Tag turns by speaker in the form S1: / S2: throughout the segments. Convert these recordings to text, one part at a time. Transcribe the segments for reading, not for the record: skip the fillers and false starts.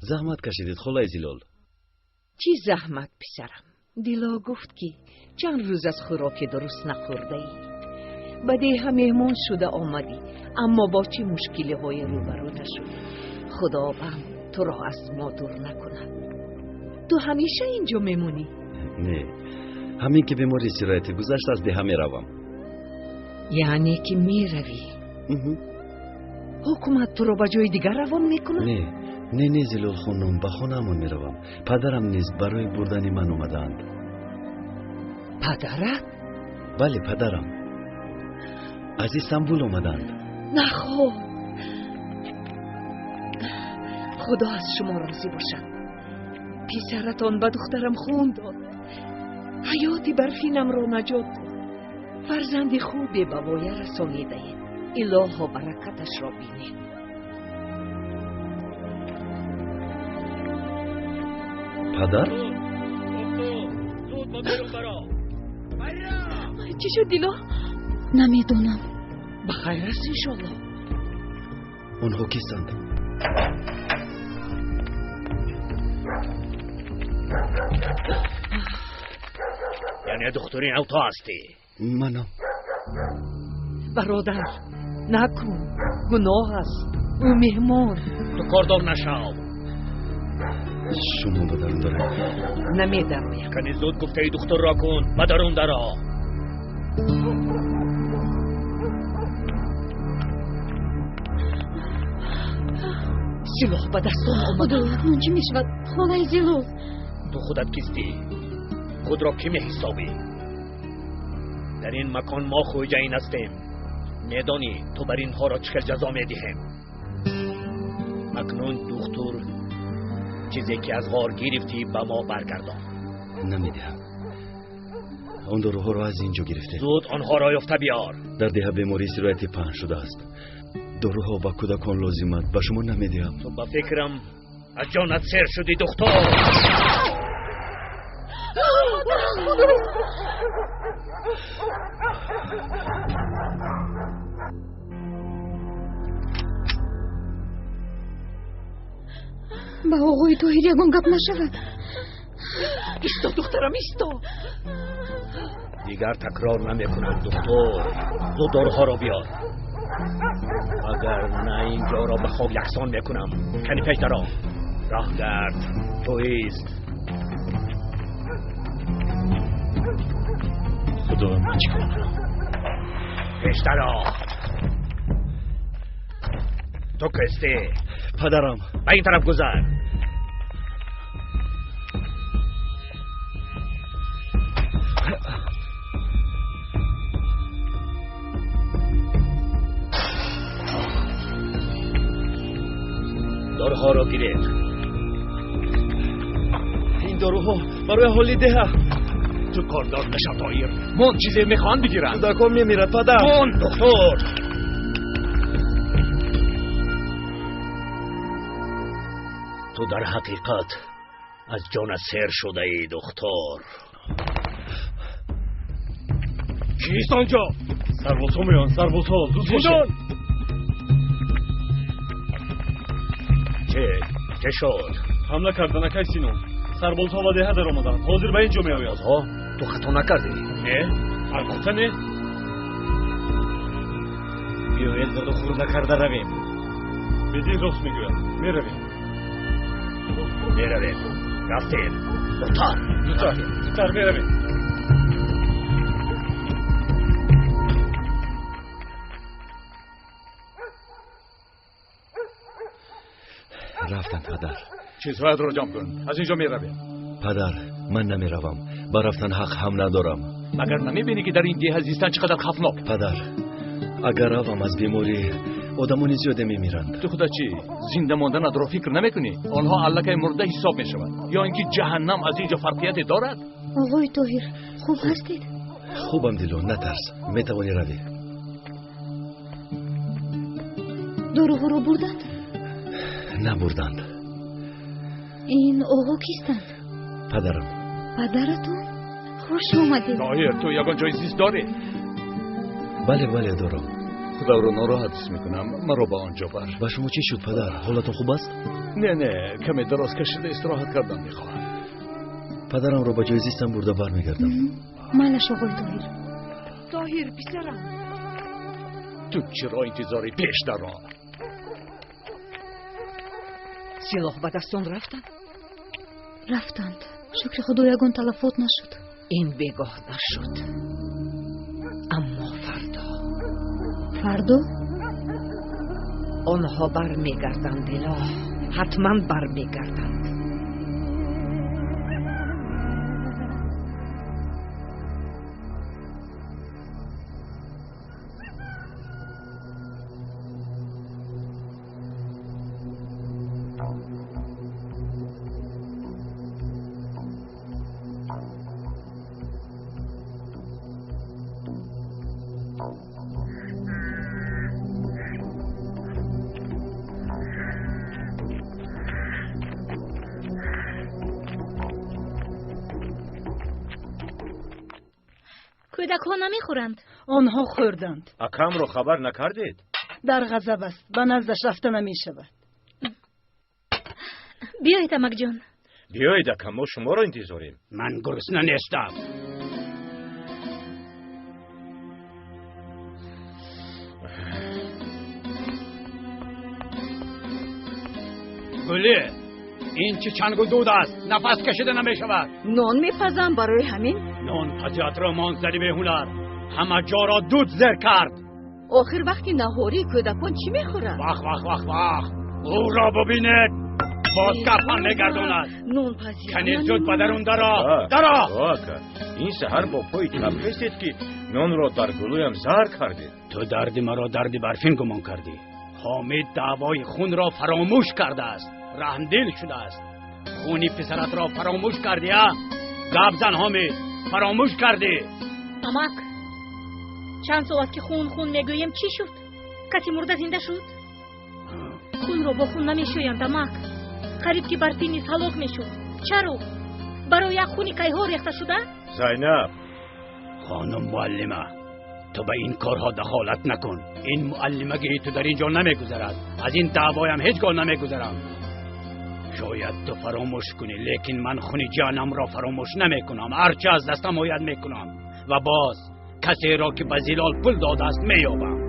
S1: زحمت کشیدید خلای زیلال.
S2: چی زحمت پسرم؟ دیلا گفت که چند روز از خوراک درست نخورده ای. بده هم مهمان شده آمدی، اما با چه مشکلی های روبرو نشدی. خداوند تو را از ما دور نکند. تو همیشه اینجا میمونی؟
S1: نه، همین که بیماری سرایتی گذشت از ده میروم.
S2: یعنی که میروی؟ حکومت تو را به جای دیگر روان میکنه؟
S1: نه زیلال خانم، به خانه‌مان میروم. پدرم نیز برای بردن من اومدند.
S2: پدرت؟
S1: بله پدرم، از استانبول اومدند.
S2: نخو، خدا از شما راضی باشد. پسرتان به دخترم خون داد، حیاتی برفینم را نجات داد. فرزند خوبی به وای رسانیده اید. الها برکتش را بینید.
S1: پدر؟
S3: زود با بیرون برا.
S2: چی شد دیلا؟
S4: نمیدونم.
S2: بخیر است انشالله.
S1: اونها کیستند؟
S3: یعنی دخترین او تو هستی؟
S1: منم.
S2: برادر نکن، گناه است. او مهمان.
S3: تو کاردار نشو.
S1: شما بدرون داره.
S2: نمیدم.
S3: کنی زود گفته ای دختر را کن، بدرون داره.
S2: سلاح به دستان آمده.
S4: خدایا چی میشود؟ خالای زیلال،
S3: تو خودت کیستی؟ خود را کی میحسابی؟ در این مکان ما خویجه این هستیم. میدانی تو بر اینها را چه جزا میدهیم. اکنون دختر چیزی که از غار گرفتی به ما برگردان.
S1: نمیدهم. اون داروها را از اینجا گرفته.
S3: زود آنها را یافته بیار.
S1: در ده بیماری سرایتی پهن شده است. داروها با کودکان لازمت، به شما نمیدهم.
S3: تو با فکرم از جانت سیر شدی دختر.
S4: با آقای طاهر یگان گپ نشود.
S2: ایستا دخترم ایستا.
S3: دیگر تکرار نمیکنم دکتر. زود داروها را بیار. اگر نه اینجا را به خواب یکسان میکنم. کنی پیش درا. راه گرد. تو ایست.
S1: خدا من چی کنم؟
S3: پیش درا. تو کستی؟
S1: پدرم.
S3: به این طرف گذر. داروها را گیرید.
S1: این داروها برای حالی ده.
S3: تو کاردار نشو طاهر. من چیزی میخوان بگیرن.
S1: کودکان میمیرد پدر.
S3: من دکتر. تو در حقیقت از جان سیر شده ای دختر. کیست آنجا؟
S1: سربازها میان. سربازها زود باشید.
S3: چه شد؟
S1: حمله کردن اکای سینون. سربازها و ده در آمدند. حاضر به اینجا میآیند.
S3: ها؟ تو خطا نکردی؟
S1: نه؟ البته نه.
S3: بیایید زد و خور نکرده رویم.
S1: بدین راست میگوید. میرویم.
S3: رفتیم. زودتر
S1: میرویم. رفتن پدر.
S3: چیزهایت را جمع کن. از اینجا میرویم.
S1: پدر من نمیروم. با رفتن حق هم ندارم.
S3: مگر نمیبینی که در این دیه زیستن چقدر خفناک؟
S1: پدر اگر روم از بیماری آدمانی زیاده میمیرند.
S3: تو خدا چی؟ زنده ماندن را فکر نمیکنی؟ آنها علکه مرده حساب میشوند. یا اینکه جهنم از اینجا فرقیتی دارد؟
S4: آقای طاهر خوب هستید؟
S1: خوبم دیلو، نترس. میتوانی روی.
S4: داروها رو بردند؟
S1: نبردند.
S4: این آقا کیستند؟
S1: پدرم.
S4: پدرتون؟ خوش اومدی.
S5: طاهر تو یگان جای زیست داری؟
S1: بله دارم.
S5: خدا رو ناراحت حس میکنم، مرا با آنجا بر.
S1: با شما چی شد پدر؟ حالتون خوب است؟
S5: نه کمی دراز کشیده استراحت کردن میخواهم.
S1: پدرم رو با جای زیستم برده برمیگردم.
S4: مالش آقای طاهر.
S2: طاهر پسرم،
S5: تو چرا انتظاری پیش در را؟
S2: سلاح به دستان
S4: رفتند. شکر خدا یگان تلفات نشد.
S2: این بگاه نشد. اما
S4: فردا
S2: آنها برمیگردند. دلا حتما برمیگردند.
S6: کودک‌ها نمیخورند.
S7: آنها خوردند.
S3: اکرم رو خبر نکردید؟
S7: در غضب است. به نزدش رفته نمی شود.
S6: بیایید امک جان.
S3: بیایید اکرم، ما شما رو انتظاریم.
S5: من گرسنه نیستم. گلی این چه چنگ و دود است، نفس کشیده نمی شود.
S7: نان میپزم برای همین.
S5: نان پزیات را مان زدی به هنر، همه جا را دود زر کرد.
S7: آخر وقتی نهاری کودکان چی میخورند؟
S5: وقت او را ببینید، باز کفن میگرداند.
S7: نان پزیات
S5: کنی زود بدرون درا.
S3: این سحر با پای چپ هستید که نان را در گلویم زهر کردید.
S5: تو دردی مرا دردی برفین گمان کردی. حامد دعوای خون را فراموش کرده است، رحمدل شده است. خونی پسرت را فراموش کردی ها؟ گپ زن حامد، فراموش کردی.
S6: امک چند ساعت که خون میگویم چی شد؟ کسی مرده زنده شد؟ خون رو با خون نمیشویند امک. قریب که برفی نیز هلاک میشد. چرا؟ برای یک خونی کیها ریخته شده؟
S3: زینب
S5: خانم معلمه، تو به این کارها دخالت نکن. این معلمگی تو در اینجا نمیگذرد. از این دعوایم هیچگاه نمیگذرم. شاید تو فراموش کنی، لیکن من خون جانم را فراموش نمیکنم. هرچه از دستم آید میکنم و باز کسی را که به زلال پول داده است مییابم.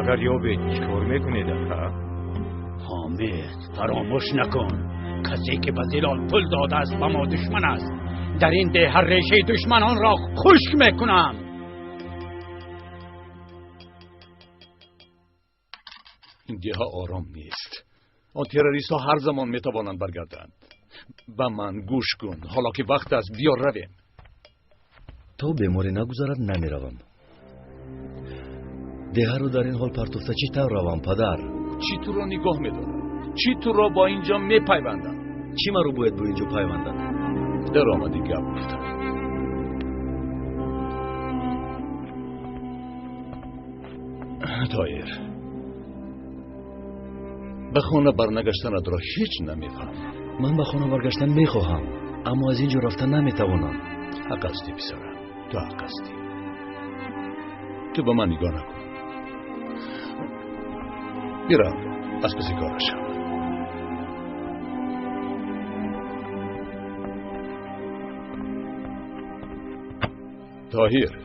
S3: اگر یابید چکار میکنید اکرم؟
S5: حامد فراموش نکن، کسی که به زلال پول داده است به ما دشمن است. در این ده هر ریشه دشمنان را خشک میکنم. این ده ها آرام نیست. آن تروریست ها هر زمان میتوانند برگردند. به من گوش کن، حالا که وقت است بیا رویم.
S1: تا بیماری نگذارد نمیروم. ده رو در این حال پرتوفته چی طور روم پدر؟
S5: چی تو را نگاه میدارم؟ چی تو را با اینجا میپیوندم؟
S1: چی مرا باید با اینجا پیوندم؟
S5: در آمدی گپ گفتم. طاهر، به خانه برنگشتنت را هیچ نمیفهم.
S1: من به خانه برگشتن میخواهم، اما از اینجا رفتن نمیتوانم.
S5: حق هستی پسرم، تو حق هستی. تو به من نگاه نکن. بیرم از پسی کارشم. طاهر،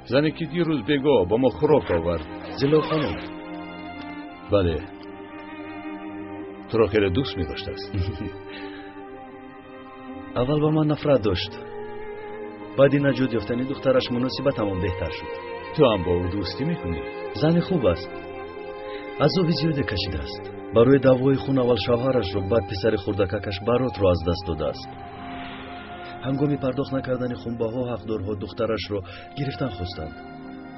S5: زنی که دیروز بگاه با ما خوراک آورد،
S1: زلا خانم.
S5: بله، تو را خیلی دوست می داشته است.
S1: اول با من نفرت داشت، بعدی نجات یافتنی دخترش مناسبت همون بهتر شد.
S5: تو هم با او دوستی میکنی؟
S1: زن خوب است، عذابی زیاده کشیده است. برای دعوای خون اول شوهرش رو، بعد پسر خردککش برات رو از دست داده است. هنگامی پرداخت نکردن خونباها حقدارها دخترش رو گرفتن خواستند.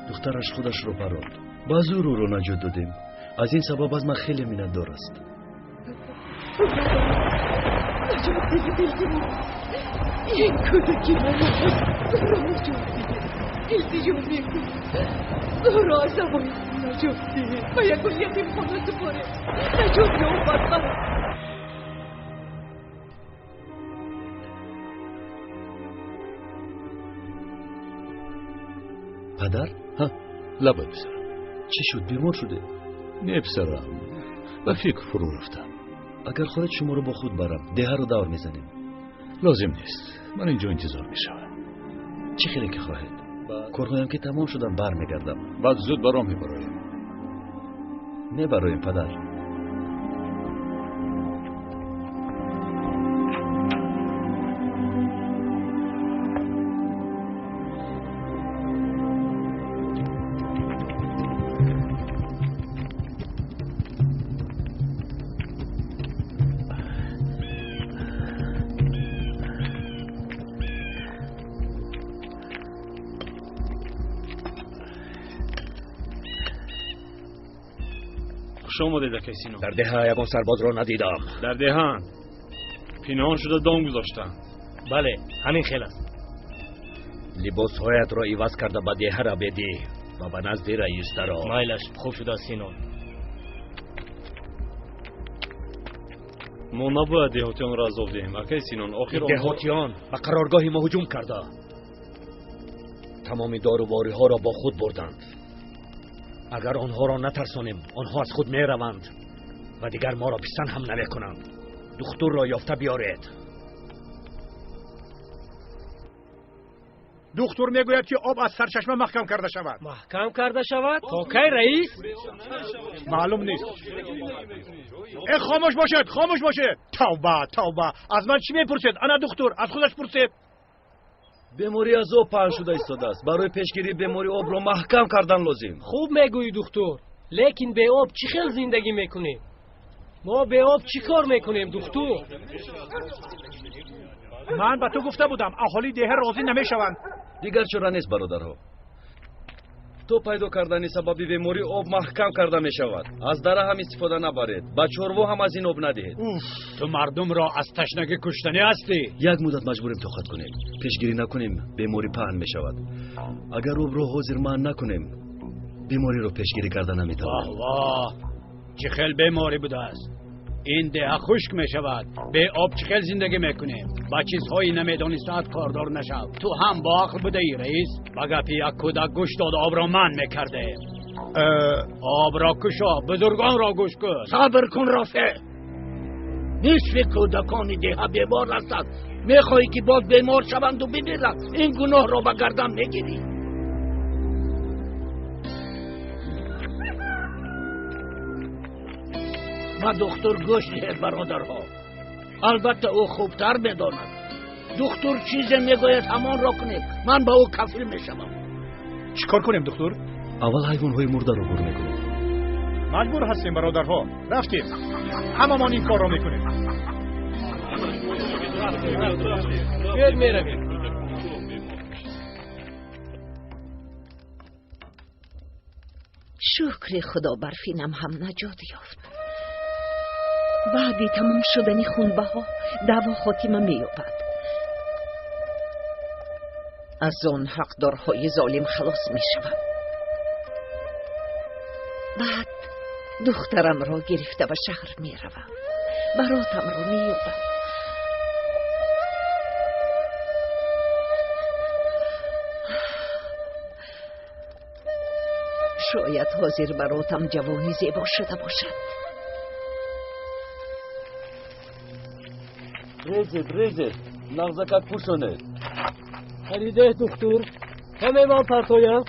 S1: دخترش خودش رو پراند. با زور او رو نجات دادیم. از این سبب از من خیلی منتدار است.
S2: نجات بده. این کودکی من را نجات بده. التجا میکنم. را از باید نجات ده و یک یتیم خانه سپاره نجات ده و بدبخت.
S1: پدر؟
S5: ها لبا پسرم.
S1: چی شد؟ بیمار شده؟
S5: نه پسرم، به فکر فرو رفتم.
S1: اگر خودت شما رو با خود برم ده رو دور میزنیم.
S5: لازم نیست، من اینجا انتظار میشم.
S1: چی خیلی که خواهید؟ کارهایم که تمام شدن برمیگردم.
S5: بعد زود برام میبرایم.
S1: میبرایم پدر.
S3: خوش آمده دکیسینو.
S8: در دهه یکان سرباز را ندیدم.
S3: در دهان پنهان شده دام گذاشتن.
S8: بله همین خیلی است. لباس هایت را عوض کرده به دهه را بدی و به نزد رئیس درآ.
S9: مایلش خوب شده سینون.
S3: ما نباید دهاتیان را عذاب دهیم. اکیسینون آخر
S8: دهاتیان به قرارگاه ما هجوم کرده. تمام داروباری ها را با خود بردند. اگر آنها را نترسانیم آنها از خود می روند و دیگر ما را پسند هم نمی کنند. دختر را یافته بیارید.
S10: دختر میگوید که آب از سرچشمه محکم کرده شود.
S9: محکم کرده شود؟ تا کی رئیس؟
S10: معلوم نیست. خاموش باشد، خاموش باشد. توبه توبه، از من چی میپرسید؟ انا دختر، از خودش پرسید.
S1: بیماری از آب پهن شده ایستاده است. برای پیشگیری بیماری آب را محکم کردن لازم.
S9: خوب میگویی دکتر، لیکن به آب چی خیل زندگی میکنیم؟ ما به آب چی کار میکنیم دکتر؟
S10: من به تو گفته بودم اهالی ده راضی نمیشوند.
S1: دیگر چرا نیست برادرها؟ تو پیدا کردن سبب بیماری آب محکم کرده می شود. از دره هم استفاده نبرید. به چروا هم از این آب ندهید.
S5: تو مردم را از تشنگی کشتنی هستی.
S1: یک مدت مجبوریم توقف کنیم. پیشگیری نکنیم بیماری پهن می شود. اگر آب را حاضر من نکنیم بیماری را پیشگیری کرده نمیتوانیم.
S5: واه چه خیل بیماری بوده است. این ده خشک می شود. به آب چه خیل زندگی میکنیم. با چیزهایی نمیدانستند کاردار نشود. تو هم با عقل بوده ای رئیس. بگه یک کودک گوش داد آب را من میکرده. آب را کشا، بزرگان را گوش کن.
S8: صبر کن رافع. نصف کودکان ده بیمار هستند. میخواهی که باز بیمار شوند و بمیرند. این گناه را به گردن میگیری. و دکتر گوش دهد برادرها. البته او خوبتر میداند. دکتر چیزی میگوید همان را کنید. من با او کفیل میشوم.
S10: چیکار کنیم دکتر؟
S1: اول حیوانهای مرده را بر میکنیم.
S10: مجبور هستیم برادرها. رفتیم. هممان این کار را میکنیم.
S9: بیر میرویم.
S2: شکر خدا برفینم هم نجات یافت. بعد تمام شدن خونبه ها دعوا خاتمه می‌یابد. از آن حقدارهای ظالم خلاص میشوم. بعد دخترم را گرفته به شهر میروم. براتم را می‌یابم. شاید حاضر براتم جوانی زیبا شده باشد.
S1: ریزید نغزکک پوشونه.
S9: خریده دکتر همه ما پرتویم.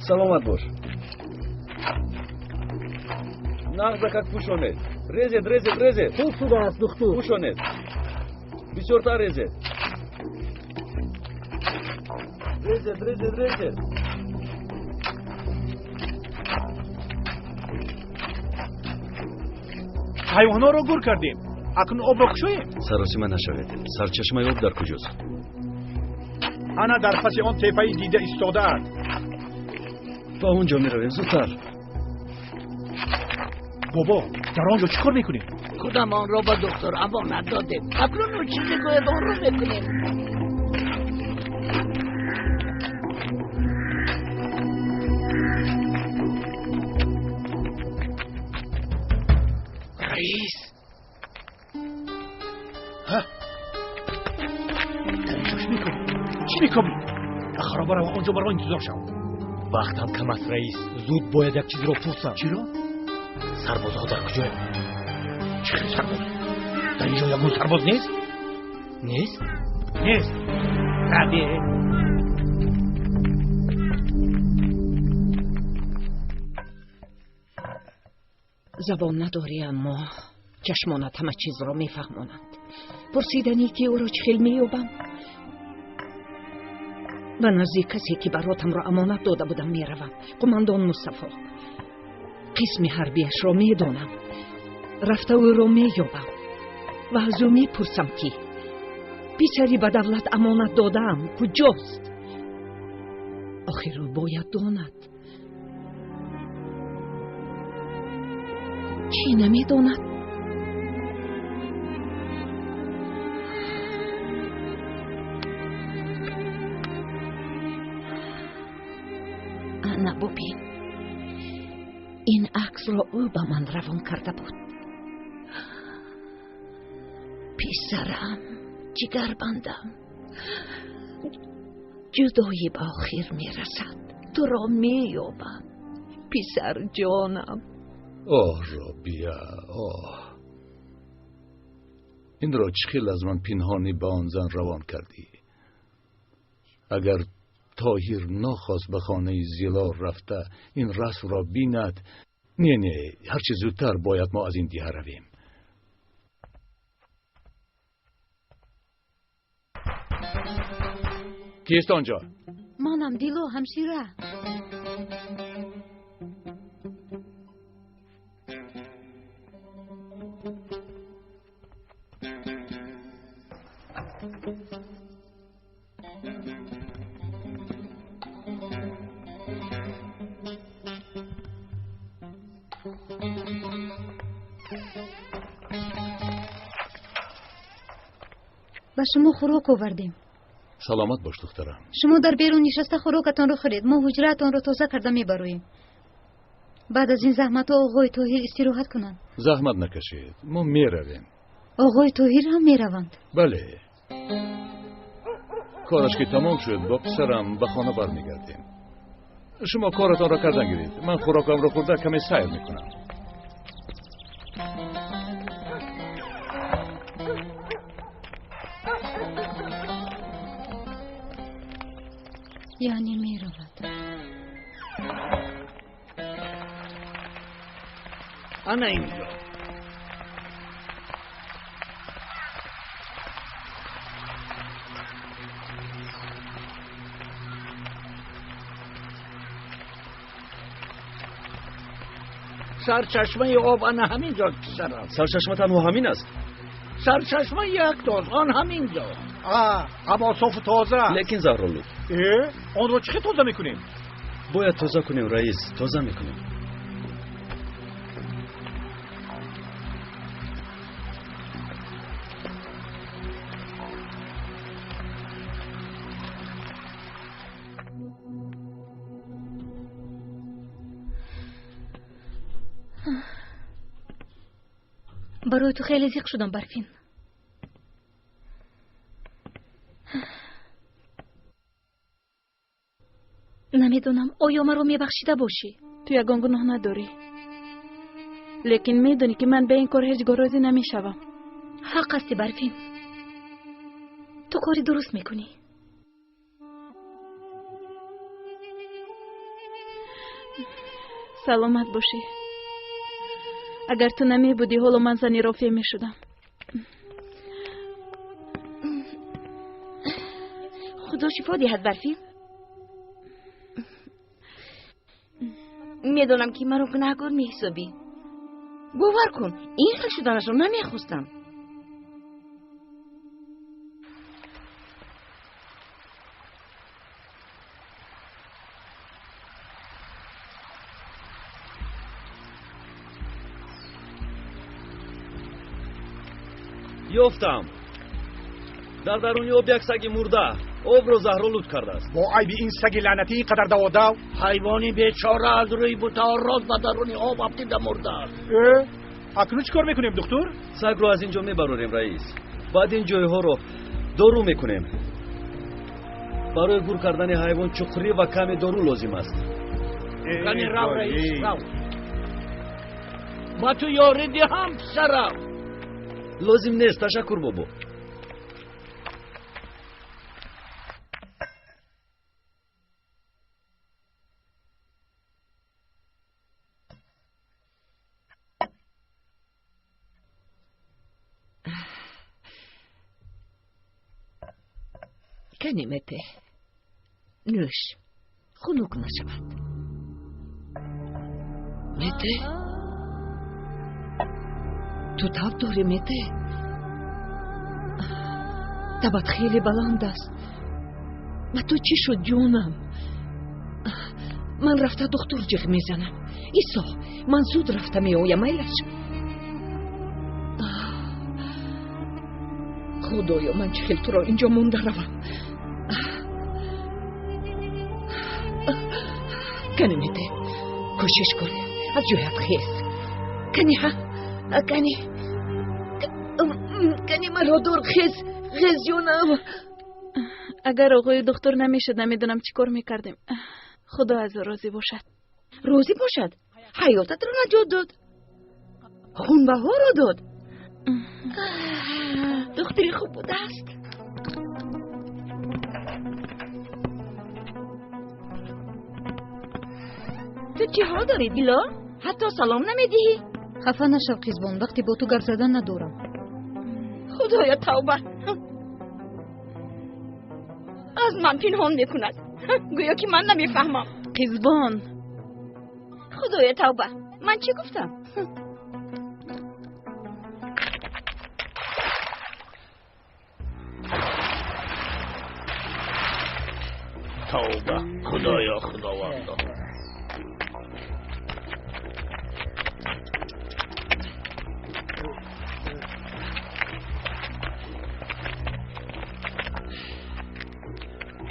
S1: سلامت باش. نغزکک پوشونه. ریزید
S9: خوب شده است دکتر.
S1: پوشونه. بسیارتر ریزید.
S10: حیوانات را گور کردیم. اکنون آب را کشویم.
S1: سراسیمه نشوید. سرچشمه آب در کجاست؟
S10: انا در پس آن تپه دیده ایستاده است.
S1: با اونجا میرویم زودتر.
S10: بابا در آنجا چیکار میکنیم؟
S8: خودم آن را به دکتر امانت دادیم. اکنون اون چیزی گوید آن را میکنیم.
S5: رئیس
S10: چی میکنی؟ اخرا برم اونجا برای انتظار شو.
S3: وقتم کم است رئیس. زود باید یک چیز رو پرسم.
S10: چی رو؟
S3: سربازها در کجای؟
S10: چه سرباز؟ در اینجا یکون سرباز نیست؟
S3: نیست؟
S10: نیست. رده.
S2: زبان نداری اما چشمانت همه چیز را میفهمانند. پرسیدنی که او را چخیل مییابم. به نزدیک کسی که براتم را امانت داده بودم میروم. قماندان مصطفی. قسم حربیش را میدانم. رفته او را مییابم و از او میپرسم که پسری به دولت امانت دادم کجاست؟ آخر او باید داند. چی نمیداند؟ انا ببین، این عکس را او به من روان کرده بود. پسرم، جگر بندم، جدایی به آخر میرسد. تو را مییابم پسر جانم.
S11: آه رابیه، آه، این را چخیل از من پنهانی به آن زن روان کردی. اگر طاهر نخواست به خانه زیلار رفته این رسم را بیند، نه هرچی زودتر باید ما از این دیه رویم. کیست آنجا؟
S4: منم دیلو همشیره. به شما خوراک آوردیم.
S11: سلامت باش دخترم.
S4: شما در بیرون نشسته خوراکتان رو خورید. ما حجرتان رو تازه کرده میبرویم. بعد از این زحمت آقای طاهر استراحت کنن.
S11: زحمت نکشید، ما میرویم.
S4: آقای طاهر هم میروند.
S11: بله، کارش که تمام شد با پسرم به خانه برمیگردیم. شما کارتان را کردن گیرید. من خوراکم را خورده کمی سیر میکنم.
S4: یعنی میرود.
S5: انا اینجا. سرچشمه آب انا همینجا پسرم.
S1: سرچشمه تنها همین است.
S5: سرچشمه یک تاز آن همینجا.
S10: اما صاف تازه.
S1: لیکن زهرالود
S10: آن رو چه تازه میکنیم؟
S1: باید تازه کنیم رئیس. تازه میکنیم.
S6: برای تو خیلی زیق شدم برفین. نمیدونم آیا مرا میبخشیده باشی؟
S12: تو یگان گناه نداری، لیکن میدونی که من به این کار هیچ راضی نمیشوم.
S6: حق هستی برفین، تو کاری درست میکنی.
S12: سلامت باشی. اگر تو نمی بودی حالا من زنی رافع می شدم.
S6: خدا شفا دهد برفین. میدونم که مرا گناهکار میحسابی. باور کن این خل شدنش رو نمیخواستم.
S1: یافتم. در درونی آب یک سگ مرده. آب رو زهرآلود کرده است.
S10: با عیب این سگ لعنتی اینقدر دواده.
S5: حیوانی بیچاره از روی بوتا راز به درونی آب افتیده مرده است.
S10: اکنون چیکار میکنیم دکتر؟
S1: سگ رو از اینجا میبروریم رئیس. بعد این جایها رو دارو میکنیم. برای گور کردن حیوان چخری و کمی دارو لازم است.
S5: کنی رو رئیس رو. ما تو یاری دی هم سرم.
S1: لازم نیست. تشکر بابا.
S2: کنی مته نوش خنک نشود. مته تو تاب داری مته؟ تبت خیلی بلند است. و تو چی شد جونم؟ من رفته دکتر جغ میزنم. ایسا من زود رفته میایم ایلش. خدایا من چه خیلی تو را اینجا مونده روم. کنی میده کوشش کن از جویت خیز. کنی ها کنی مرا دور خیز جونم.
S12: اگر آقای دکتر نمیشد نمیدونم چی کار میکردیم. خدا از راضی باشد.
S7: راضی باشد؟ حیاتت را نجات داد، خونبه ها را داد. دختری خوب بوده است. تو چی حال داری دیلا؟ حتی سلام نمیدهی؟
S4: خفه نشو قیزبان، وقتی با تو گپ زدن ندارم.
S7: خدایا توبه. از من پنهان میکند، گویا که من نمیفهمم.
S12: قیزبان
S7: خدایا توبه، من چی گفتم؟
S5: توبه خدایا خداوندا.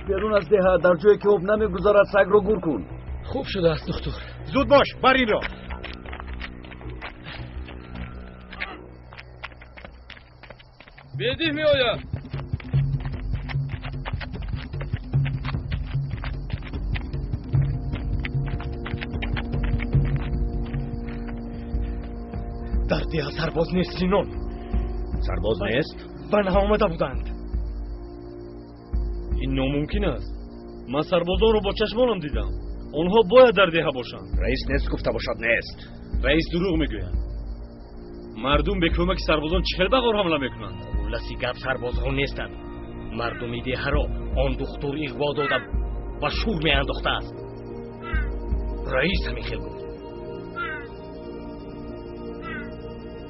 S1: بیرون از ده در جایی که آب نمیگذارد سگ رو گور کن.
S9: خوب شده است دکتر.
S10: زود باش بر این را.
S9: بدیه می آید.
S10: در ده سرباز نیست سینون.
S3: سرباز نیست؟
S10: بنها آمده بودند. این ناممکن است. من سربازان رو با چشمانم دیدم. آنها باید در ده باشند.
S3: رئیس نیست گفته باشد نیست.
S10: رئیس دروغ میگوید. مردم به کمک سربازان 40 بغار حمله میکنند.
S5: خلاصی گپ سربازها نیستند. مردم ده را آن دختر اغوا داده و شور میانداخته است. رئیس همین خیل گفت.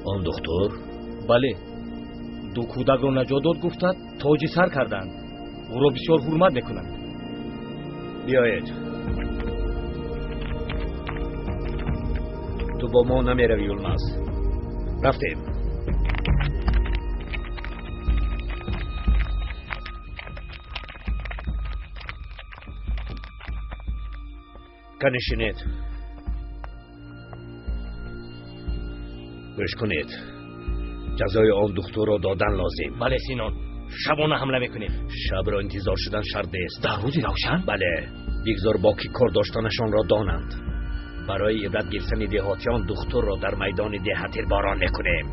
S3: آن دختر؟
S5: بله. دو کودک را نجات داد گفتند تاج سر کردند. او را بسیار حرمت میکنند.
S3: بیایید. تو با ما نمیروی یلمز. رفتیم. کنشینید. گوش کنید. جزای آن دختر را دادن لازم.
S5: بله سینان. شبانه حمله میکنیم.
S3: شب را انتظار شدن شرط است.
S5: در روزی روشن؟
S3: بله. بگذار باقی کار داشتنشان را دانند. برای عبرت گرفتن دهاتیان دختر را در میدان ده تیرباران میکنیم.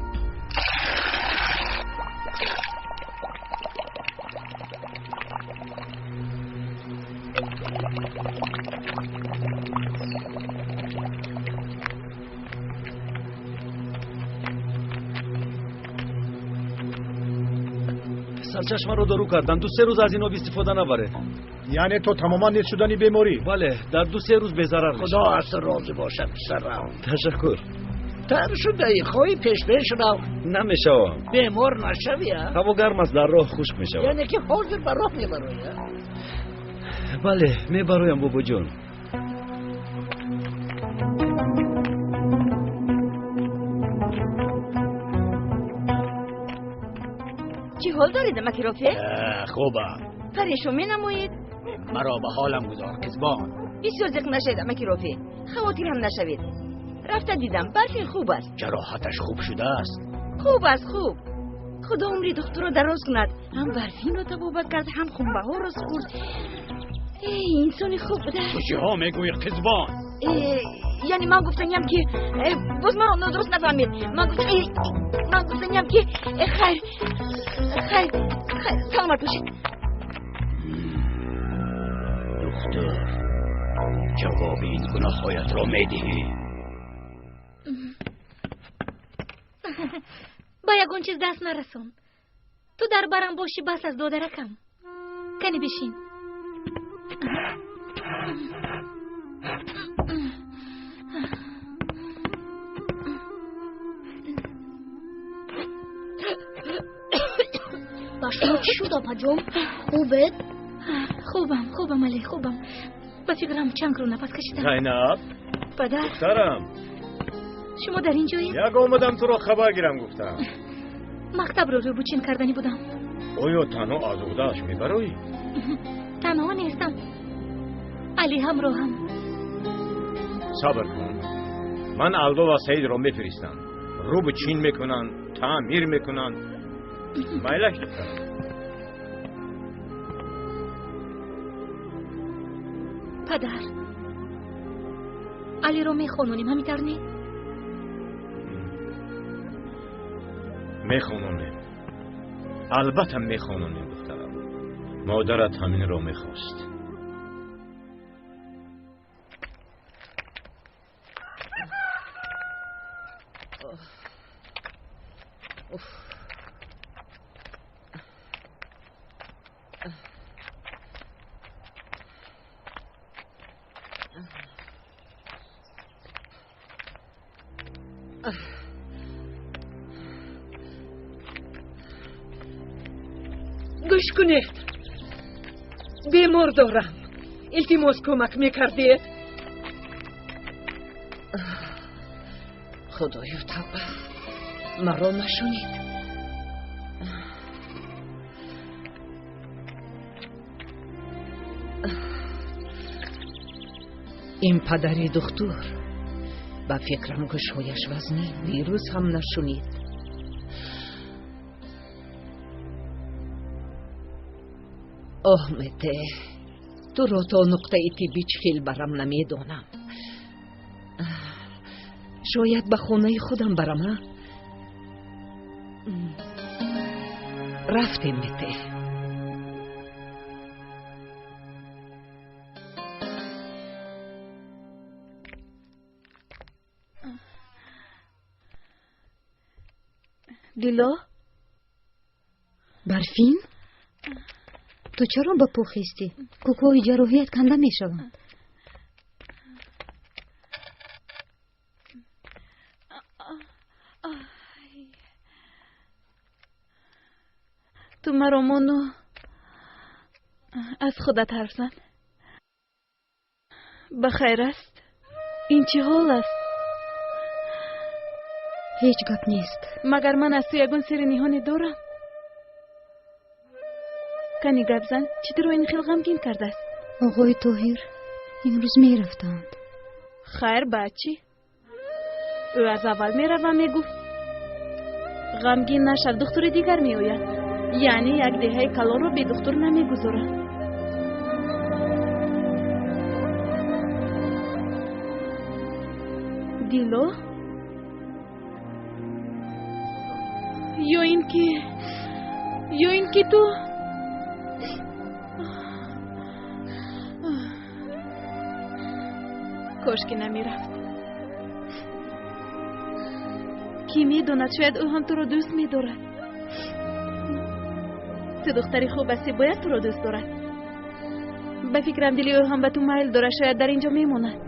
S1: سرچشمه رو دارو کردن. 2-3 روز از اینا استفاده نبره.
S10: یعنی تو تماما نیست شدنی بیماری؟
S1: بله در 2-3 روز به ضرر میشه.
S5: خدا از راضی باشد پسرم.
S1: تشکر.
S5: تر شده خواهی پیش رو.
S1: نمیشوم.
S5: بیمار نشوی.
S1: هوا گرم است در راه خشک میشوم.
S5: یعنی که حاضر بر راه میبروی؟
S1: بله میبرویم بابا جون.
S7: چی حال دارید مکیروفه؟
S5: خوبه.
S7: پریشون می نمایید؟
S5: مرا به حالم گذار قزبان.
S7: بسیار زق نشید مکیروفه. خواطر هم نشوید. رفته دیدم برفین خوب است.
S5: جراحتش خوب شده است؟
S7: خوب است خوب. خدا عمری دختر رو دراز کند. هم برفین رو تبابت کرد هم خونبه ها رو سپرد. ای انسانی خوب بوده.
S5: تو چی ها میگوی قزبان؟
S7: یعنی من گفتنیم که باز من درست نفهمید. من گفتنیم که خیر سلامت باشید.
S5: دختر جواب این گناهایت را میدهی؟
S6: با یگون چیز دست نرسون. تو در برم باشی بس از دادرکم. کنی بشین.
S13: با شما چی شد آپا جون؟ خوبه؟
S6: خوبم علی خوبم. با فکرم چند رو نفس کشیدم.
S10: زینب
S6: پدر
S10: دخترم
S6: شما در اینجایی؟
S10: یک آمدم تو رو خبر گیرم گفتم.
S6: مکتب رو بوچین کردنی بودم.
S10: اویا تنها آزودهش میبروی؟
S6: تنها نیستم، علی همراهم.
S10: صبر کن، من الدو و سعید رو میفرستم. رو به چین میکنن، تعمیر میکنن. میلش دخترم.
S6: پدر علی رو میخونونیم همینطور نی؟
S10: میخونونیم، البته میخونونیم دخترم. مادرت همین رو میخواست.
S2: گوش کنید، بیمار دارم. التماس کمک میکردید؟ خدایا توبه، مرا نشونید. این پدری دکتر با فکرم گوشهایش وزنی دیروز هم نشونید. آمده تو رو تا نقطه طبی چخیل برم نمیدونم. شاید به خونه خودم برم ها؟ رفتیم مته.
S12: دیلا؟
S4: برفین؟ تو چرا با پو خیستی؟ کوکوی جراحیت کنده می شوند.
S12: تو مرا مانو از خودت حرف زن. بخیر است؟ این چه حال است؟
S4: هیچ گپ نیست.
S12: مگر من از تو یگون سر نهانی دارم؟ کنی گپ زن، چطور این خیلی غمگین کرده است؟
S4: آقای طاهر امروز می رفتند.
S12: خیر بچی، او از اول می رو و می گفت غمگین نشد دختر دیگر می آید. یعنی یک دهه کلا رو به دختر نمی گذارد. دیلو؟ یا این که تو کاش که نمی رفت. کی می داند شاید او هم تو رو دوست می دارد. تو دختری خوب هستی، باید تو رو دوست دارد. به فکرم دلی او هم به تو میل دارد، شاید در اینجا می ماند.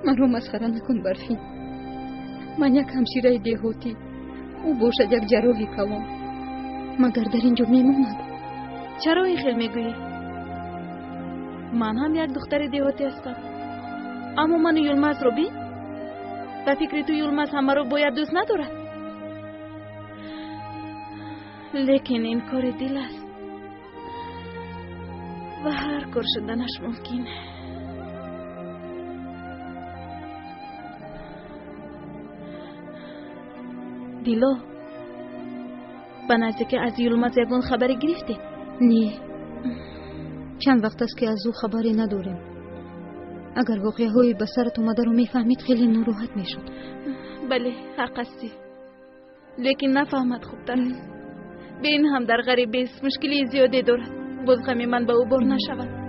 S4: من رو مسخره نکن برفین. من یک همشیره دیهاتی، او باشد یک جراحی کلان، مگر در اینجا می ماند.
S12: چرا این خیل می گویی؟ من هم یک دختر دیهاتی هستم، اما من یلمز رو بین. به فکر تو یلمز همه رو باید دوست ندارد. لیکن این کار دل است و هر کار شدنش ممکنه. دیلا به نزدیک از یلمز یگان خبری گرفتی؟
S4: نه، چند وقت است که از او خبری نداریم. اگر واقعه های به سرت اومده رو میفهمید خیلی ناراحت میشد.
S12: بله حق هستی، لیکن نفهمد خوبتر است. به این هم در غریب است، مشکلی زیادی دارد. باز غم من به او بار نشود.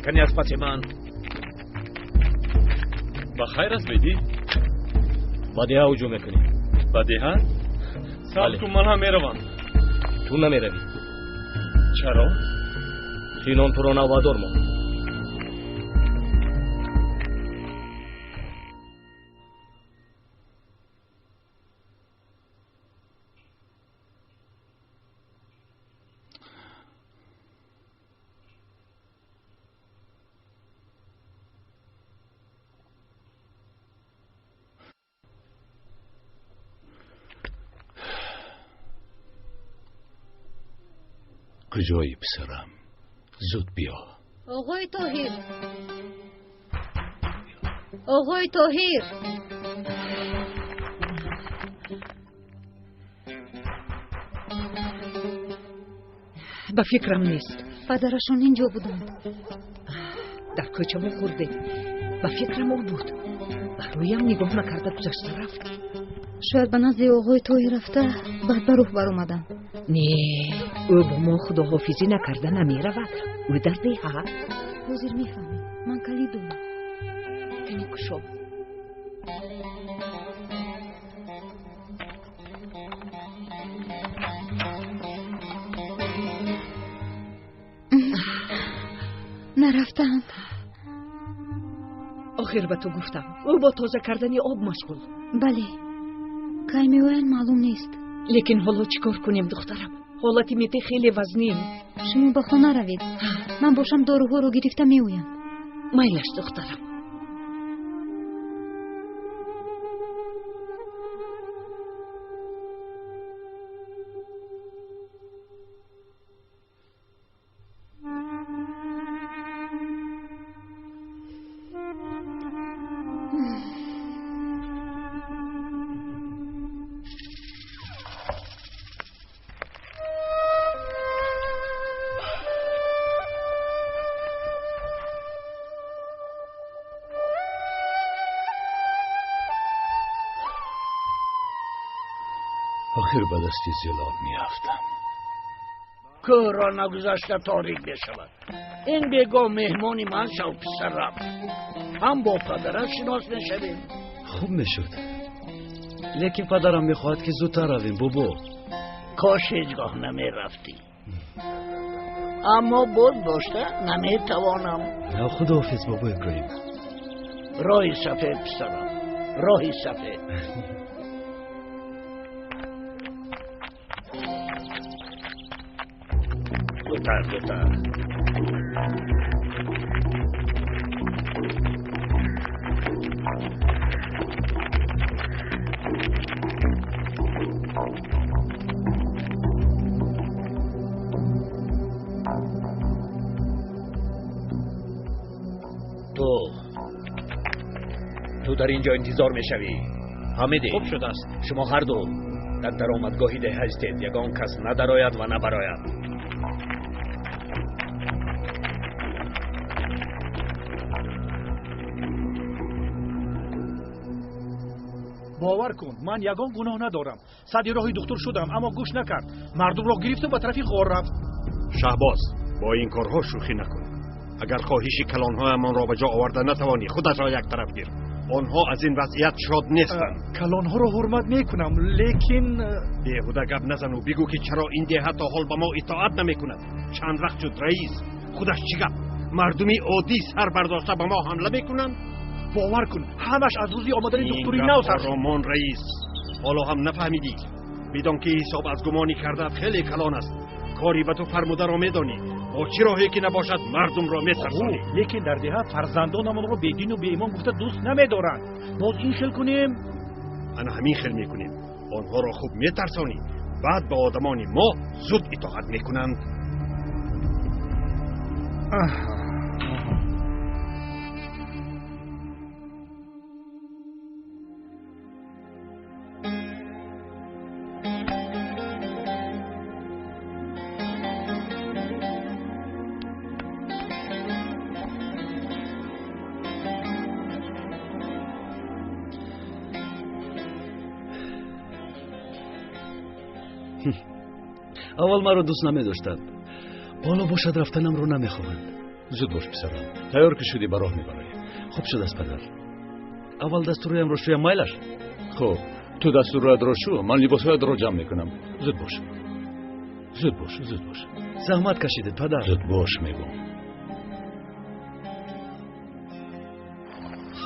S8: کنی از پس من
S10: بخیر است بیدی؟
S3: بدیه ها هجوم میکنی.
S10: بدیه؟ سال کن من هم میروم.
S3: تو نمیروی.
S10: چرا؟
S3: خینان تو را نوادار ما.
S11: کجایی پسرم؟ زود بیا.
S4: آقای طاهر، آقای طاهر.
S2: به فکرم نیست.
S4: پدرشون اینجا بودند.
S2: در کوچه خورده. به فکرم او بود. رویم نگاه نکرده گذشته رفت.
S4: شاید به نزد آقای طاهر رفته بعد به روح بر اومدن.
S2: نه، او با ما خداحافظی نکرده نمی رود. او در دیه.
S4: حاضر میفهمیم. من کلید دارم.
S2: کنی کشو.
S4: نرفتند.
S2: آخر به تو گفتم او با تازه کردن آب مشغول.
S4: بله، کی میوین معلوم نیست.
S2: لیکن حالا چیکار کنیم دخترم؟ حالتی میته خیلی وزنیم.
S4: شما به خانه روید، من باشم داروها رو گرفته میویم.
S2: میلش دخترم.
S11: آخر به دست زلال میافتم.
S5: که را نگذاشته تاریک بشود. این بیگاه مهمانی من شو پسرم. هم با پدرش شناس میشویم.
S1: خوب میشد، لیکن پدرم میخواهد که زودتر رویم. بابا
S5: کاش هیچگاه نمیرفتی. اما باز داشته نمیتوانم.
S1: نه خداحافظ بابا ابراهیم.
S5: راهی سفید پسرم، راهی سفید. زودتر.
S8: تو در اینجا انتظار میشوی. حمیدی
S10: خوب شده است.
S8: شما هر دو در درآمدگاهی ده هستید. یگان کس ندراید و نبراید.
S14: باور کن من یگان گناه ندارم. صدی راهی دکتر شدم اما گوش نکرد. مردم را گرفت و به طرفی غار رفت.
S10: شهباز با این کارها شوخی نکن. اگر خواهش کلانهایمان را به جا آورده نتوانی خودت را یک طرف گیر. آنها از این وضعیت شاد نیستند.
S14: کلانها را حرمت میکنم، لیکن
S10: بیهوده گپ نزن و بگو که چرا این دیه تا حال به ما اطاعت نمیکند. چند وقت شد رئیس خودش چی گپ؟ مردمی عادی سر برداشته به ما حمله میکنند.
S14: باور کن همش از روزی آمدن دکتری نو سر
S10: رامان رئیس. حالا هم نفهمیدی؟ بدان که حساب از گمانی کرده خیلی کلان است.
S3: کاری به تو فرموده را میدانی، با چه راهی که نباشد مردم را میترسانی.
S14: لیکن در دهه فرزندانمان را بیدین و بی ایمان گفته دوست نمیدارند. باز این خیل کنیم؟
S3: انا همین خیل میکنیم. آنها را خوب میترسانی، بعد به آدمان ما زود اطاعت میکنند.
S1: اول مرا دوست نمی‌داشتند. حالا باشد رفتنم رو نمی‌خواهند.
S11: زود باش پسرم. تیار که شدی به راه می‌بریم.
S1: خوب شد است پدر. اول دستورم رو شویم مایلش.
S11: خب تو دستورت را شو، من لباسهایت را جمع میکنم. زود باش. زود باش، زود باش.
S1: زحمت کشیدید پدر.
S11: زود باش میگم.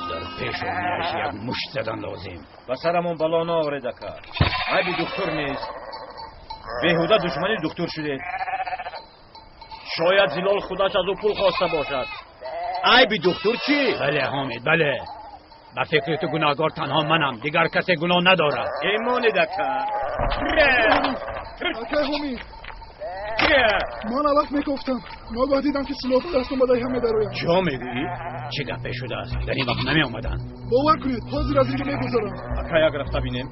S5: در پیشانیش یک مشت زدن لازم.
S10: پسرمون بلا نآورید اکا. عیب دکتر نیست. بیهوده دشمنی دکتر شده. شاید زلال خودش از او پول خواسته باشد. عیب دکتر چی؟
S5: بله حامد، بله. به فکر تو گناهگار تنها منم، دیگر کسی گناه ندارد.
S10: ایمان دکا.
S15: اکا حامد، من وقت میگفتم ناگاه دیدم که سلاح دستم بدهی همه درایم.
S5: چه میگویی؟ چه گپی شده است؟ در این وقت نمی آمدن.
S15: باور کنید حاضر از اینجا میگذارم.
S10: اکا یک رفته بینیم.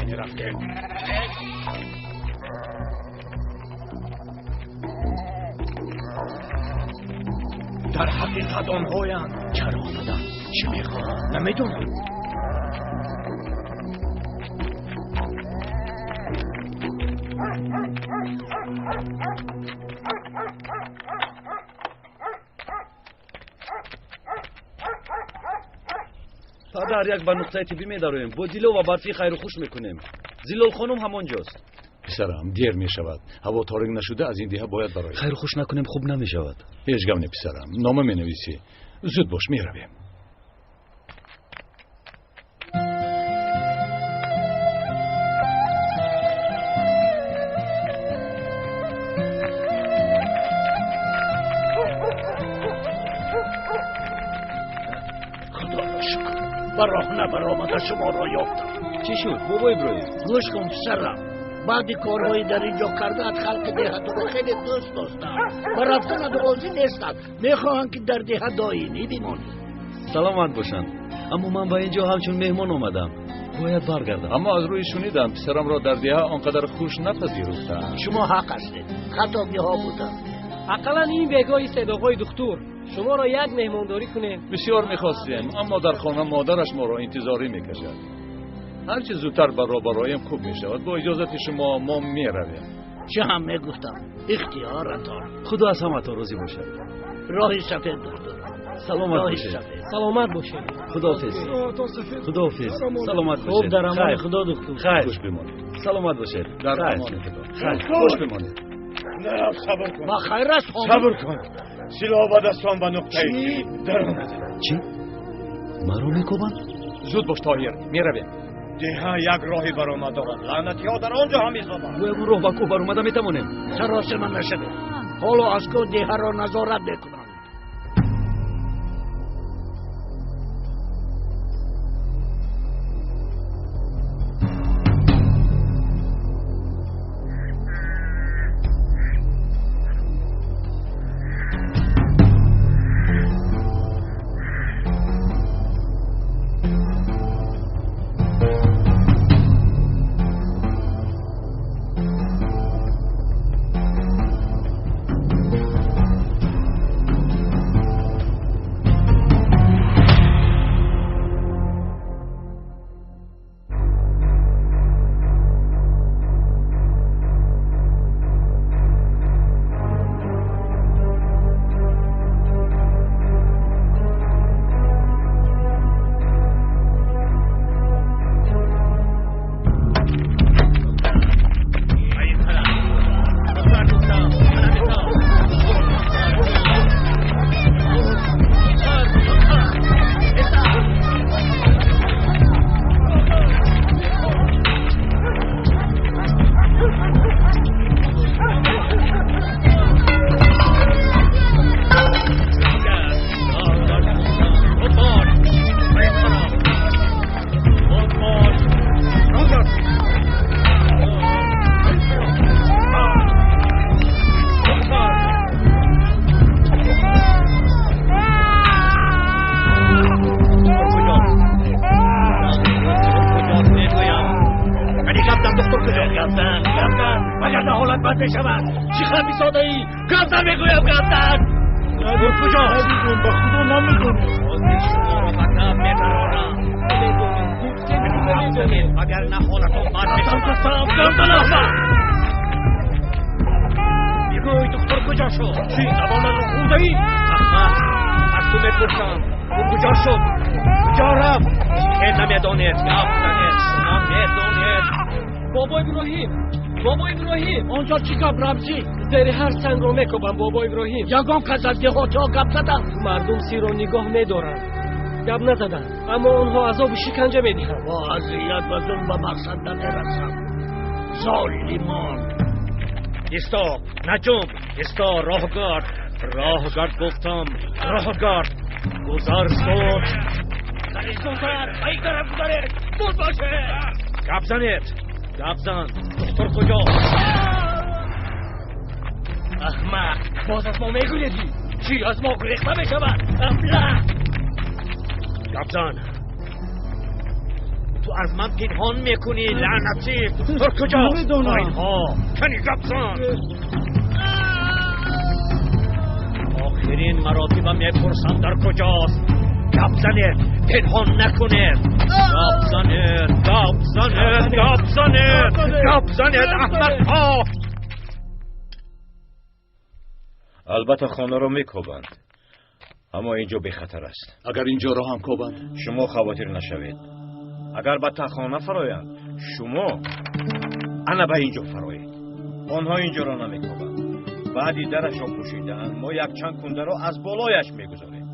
S5: این رفتیم. در حقیقت آنهایند. چرا آمدن؟ چه میخواهند؟ نمیدونم.
S1: پدر یک به نقطه طبی می‌داریم. با دیلو و برفی خیر و خوش میکنیم. زلال خانم همانجاست.
S11: پسرم دیر می شود. هوا تاریک نشده، از این دیه باید برای
S1: خیر و خوش نکنیم خوب نمی شود.
S11: هیچ گم نه پسرم. نامه می نویسی. زود باش می رویم.
S5: بر راه نبرآمده شما را یافتم.
S1: چی شد بابا ابراهیم؟
S5: گوش کن پسرم، بعد کارهایی در اینجا کردن خلق دهت رو خیلی دوست داشتن و رفتن راضی نیستن، میخواهند که در دهت دائمی بمانی.
S1: سلامت باشند. اما من به اینجا همچون مهمان آمدم، باید برگردم.
S11: اما از روی شنیدم پسرم را در دیه آنقدر خوش نپذیرفتند.
S5: شما حق هستید، خطابی ها بودن.
S9: اقلا این بگاهی صداقای دکتر شما را یک مهمانداری کنیم.
S11: بسیار میخواستیم، اما در خانه مادرش ما را انتظاری میکشد. هرچه زودتر برابرایم خوب میشود. با اجازت شما ما میرویم.
S5: چه هم میگفتم، اختیارت دار.
S1: خدا از همه تا راضی باشد.
S5: راه سفید دکتر.
S1: سلامت باشید.
S9: سلامت باشید.
S1: خداحافظ. خداحافظ. سلامت باشید.
S9: خوب در امان خدا دکتر.
S1: خیر.
S11: خوش بمانید.
S1: سلامت باشید.
S11: در امان خدا.
S1: خیر.
S11: خوش بمانید.
S10: نه صبر کن.
S5: با خیر است.
S10: صبر کن. سلاح به دستان به نقطه ای در آمده.
S1: چی؟ مرا میکوبند؟
S11: زود باش طاهر، میرویم.
S10: دیها یک راهی برآمد دارد. لعنتی ها در آنجا هم ایستادند.
S1: و اون راه با کو برآمده میتوانیم.
S5: سراس من نشده. حالا از که دیها را نظارت میکنند. شود؟ چی خبی ساده ای؟ گفتن میگویم گفتن
S14: کجا هستیم؟ با خدا نمیدونیم.
S8: شما را بطب میترانم اگر نه حالتون بد میشود. گفتن احمد میگوی دکتر کجا شد؟ چی زبان رو خورده ای؟ احمد از تو میپرسم او کجا شد؟ کجا رفت؟ که نمیدانید گفتنید شما میدانید.
S9: بابا ابراهیم آنجا چی گپ رمزی؟ زیر هر سنگ رو میکوبم بابا ابراهیم.
S5: یگان کس از دهاتی ها گپ زدن.
S9: مردم سی رو نگاه میدارن. گپ نزدن اما آنها عذاب شکنجه میدهند.
S5: با اذیت و ظلم به مقصد نمیرسم. ظالمان.
S8: ایستا نجوم ایستا راهگرد گفتم راهگرد گذر شد.
S5: گذر ای طرف گذرید بود باشه.
S8: گپ زنید گپ زن. دکتر کجا؟
S5: احمق باز از ما میگویدی؟ چی از ما گریخته میشود؟ ابله
S8: گپ زن. تو از من پنهان میکنی لعنتی. دکتر کجا؟ اینها کنی گپ زن. آخرین مراتب میپرسم در کجاست. گپ زنید پنهان نکنید. گپ زنید گپ زنید گپ زنید گپ زنید احمق‌ها.
S10: البته خانه رو میکوبند اما اینجا بی خطر است.
S11: اگر اینجا را هم کوبند
S10: شما خواطر نشوید. اگر به تخانه فرایند شما انا به اینجا فرایید. آنها اینجا را نمیکوبند. بعدی درش را پوشیدن ما یک چند کنده را از بالایش میگذاریم.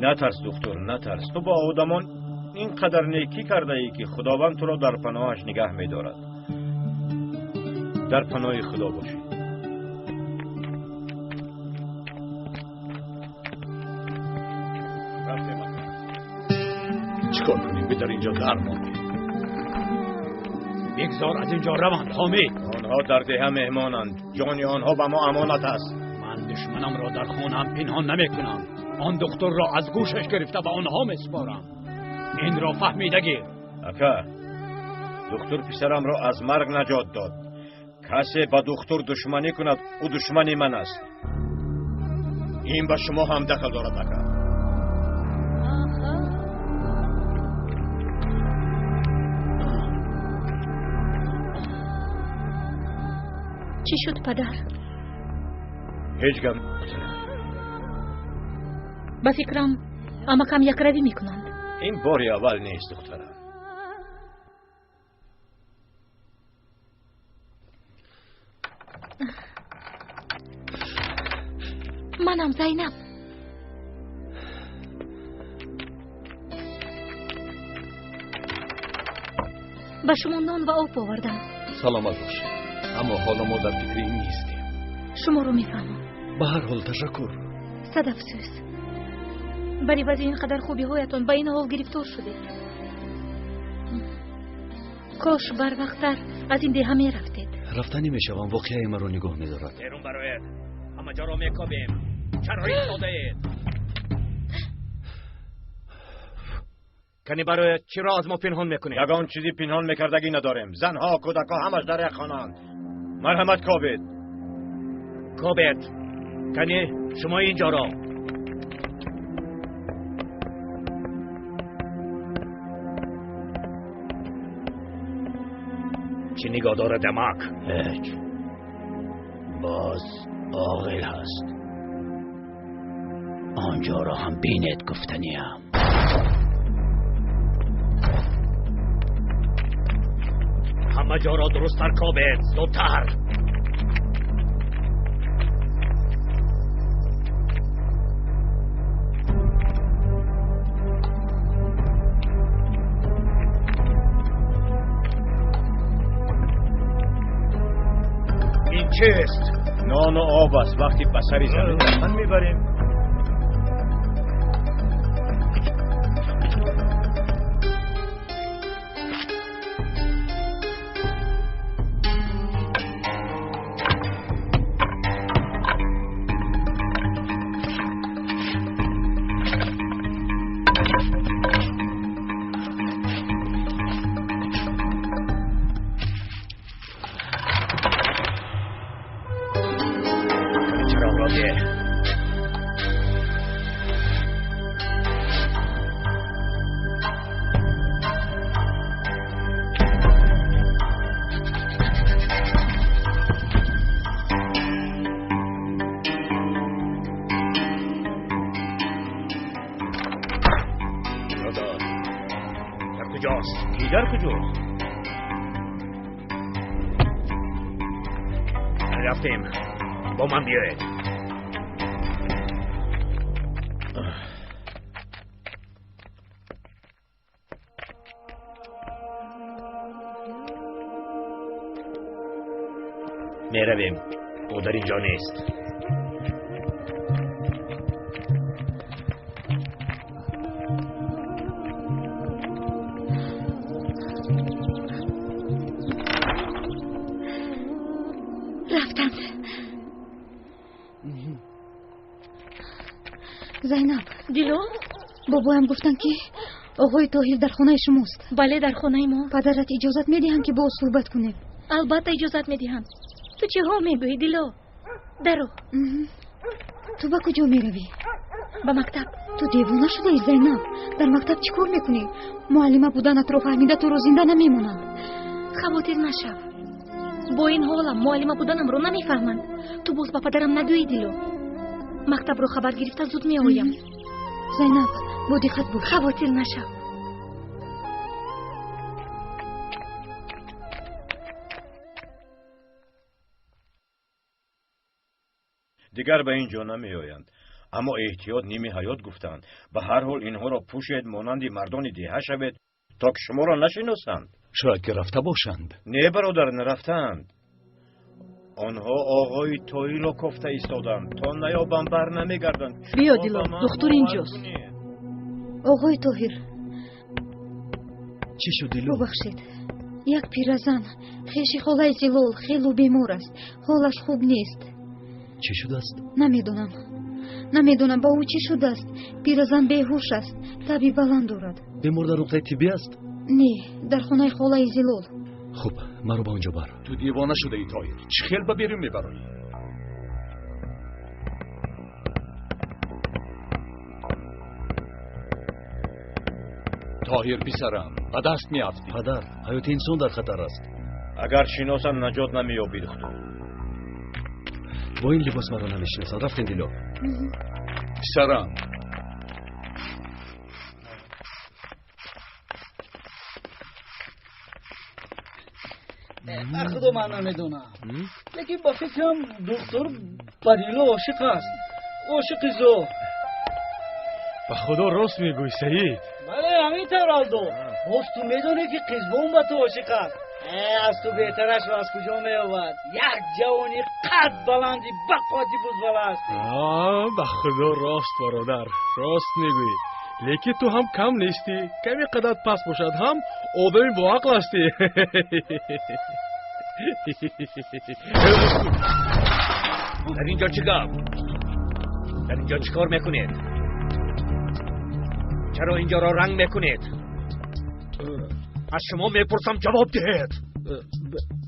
S10: نترس دکتر نترس. تو با آدمان اینقدر نیکی کرده ای که خداوند تو را در پناهش نگه می‌دارد. در پناه خدا باشی.
S11: چیکار کنیم؟ به در اینجا در ماندیم.
S5: بگذار از اینجا روند حامی.
S10: آنها در ده مهمانند. جان آنها به ما امانت است.
S5: من دشمنم را در خانه‌ام پنهان نمی‌کنم. آن دکتر را از گوشش گرفته به آنها میسپارم. این را فهمیده گیر.
S10: اکا دکتر پسرم را از مرگ نجات داد. کسی با دکتر دشمنی کند او دشمنی من است. این به شما هم دخل دارد اکا.
S6: چی شد پدر؟
S10: هیچ گم.
S6: با فکرم اما کم یک روی میکنند.
S10: این باری اول نیست دخترم.
S6: منم زینب. به شما نان و آب آوردم.
S11: سلامت باشید. اما حالا ما در فکر این نیستیم.
S6: شما رو میفهمم.
S1: به هر حال تشکر.
S6: صد افسوس. بری وز اینقدر خوبی هایتون به این حال گرفتار شده. کاش بر وقتتر از این دیه می رفتید.
S1: رفتنی میشوم واقعی من رو نگاه میدارد.
S8: بیرون برایید. همه جا را میکوبیم. چرا ایستاده اید؟ کنی برای چی را از ما پنهان میکنید؟
S10: یگان چیزی پنهان میکردگی نداریم. زنها کودکها همش در یک خانه‌اند. مرحمت کوبید.
S8: کوبید. کنی شما اینجا را. چی نگاه داره دمک؟
S5: هیچ. باز عاقل هست. آنجا را هم بینید گفتنیم.
S8: همه جا را درست تر کوبید. زودتر.
S10: این چیست؟ نان و آب است. وقتی بسری زمین دفن میبریم.
S3: رفتیم. با من بیاید. میرویم. او در اینجا نیست.
S4: رفتند. زینب.
S6: دیلو؟
S4: بابایم گفتن که آقای طاهر در خانه شماست.
S6: بله در خانه ما.
S4: پدرت اجازت میدهند که با او صحبت کنیم؟
S6: البته اجازت میدهند. تو چه ها میگویی دیلو؟ درو.
S4: تو با کجا میروی؟
S6: به مکتب.
S4: تو دیوانه شده ای زینب؟ در مکتب چی کار میکنی؟ معلمه بودنت رو فهمیده تو رو زنده نمیمونند.
S6: خواطر نشو. با این حالم معلمه بودنم رو نمیفهمند. تو باز با پدرم نگویی دیلو. مکتب رو خبر گرفته زود میآیم.
S4: زینب با دقت باش.
S6: خواطر نشو.
S10: دیگر به اینجا نمی آیند. اما احتیاط نیمی حیات گفتند. به هر حال اینها را پوشید مانند مردان دیه شوید تا که شما را نشناسند.
S11: شاید که رفته باشند.
S10: نه برادر، نرفتند. آنها آقای طاهر را کفته ایستادند تا نیابم بر نمیگردند.
S12: بیا دیلو، دختر اینجاست.
S4: آقای طاهر.
S1: چی شد دیلو؟
S4: ببخشید. یک پیرزن خیش خاله زلال خیلی بیمار است. حالش خوب نیست.
S1: چی شده است؟
S4: نمیدونم با او چی شده است. پیرزن بیهوش است. تبی بلند دارد.
S1: بیمار در نقطه طبی است؟
S4: نه، در خانه خاله زلال.
S1: خب مرا با اونجا بر.
S11: تو دیوانه شده ای طاهر؟ چه خیل به بیرون میبرایی؟ طاهر پسرم به دست میافتی.
S1: پدر، حیات انسان در خطر است.
S10: اگر شناسند نجات نمییابی دختر.
S1: با این لباس مرا نمیشناسند. رفتین دیلو.
S11: پسرم
S9: خدا من نمیدونم، لیکن با فکرم دکتر با دیلو عاشق است. عاشق زور.
S14: به خدا راست میگوی سعید؟
S9: بله همینطور آلدو. باز تو میدونی که قزبون با تو عاشق است. از تو بهترش رو از کجا میآورد؟ یک جوانی قد بلندی بقاتی بزبل است.
S14: به خدا راست برادر، راست میگویی. لیکن تو هم کم نیستی. کمی قدرت پس باشد هم آدمی با عقل هستی.
S3: در اینجا چی گپ؟ در اینجا چی کار میکنید؟ چرا اینجا را رنگ میکنید؟ از شما میپرسم جواب دهید.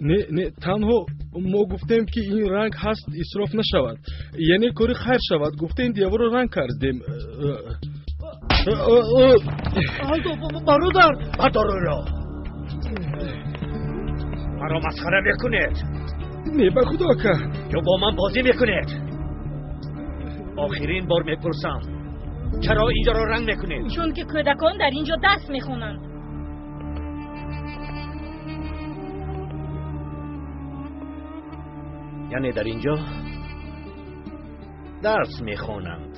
S14: نه تنها ما گفتیم که این رنگ هست اسراف نشود، یعنی کاری خیر شود. گفتیم دیوار رو رنگ کردیم.
S9: برادر
S3: را مرا مسخره میکنید؟
S14: نه به خدا که
S3: یا با من بازی میکنید؟ آخرین بار میپرسم چرا اینجا را رنگ میکنید؟
S6: چون که کودکان در اینجا دست میخونند.
S3: یعنی در اینجا درس میخونند.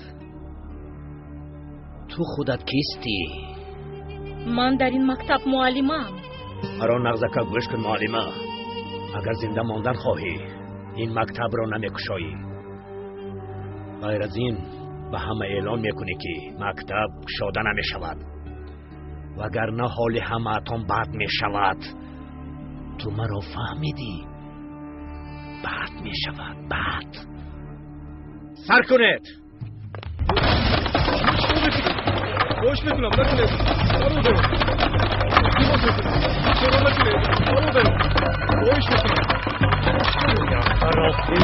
S3: تو خودت کیستی؟
S6: من در این مکتب معلمم.
S3: مرا نغزکه گوش کن معلمه. اگر زنده ماندن خواهی این مکتب را نمیکشایی. غیر از این به همه اعلان میکنی که مکتب شاده نمیشود، وگرنه حال همه اتون بد میشود. تو مرا فهمیدی؟ بد میشود، بد. سر کنید.
S14: خوش میکنم نکنید. برو برو. چرا نکنید؟ برو برو. خوش میکنم. یا خرافی.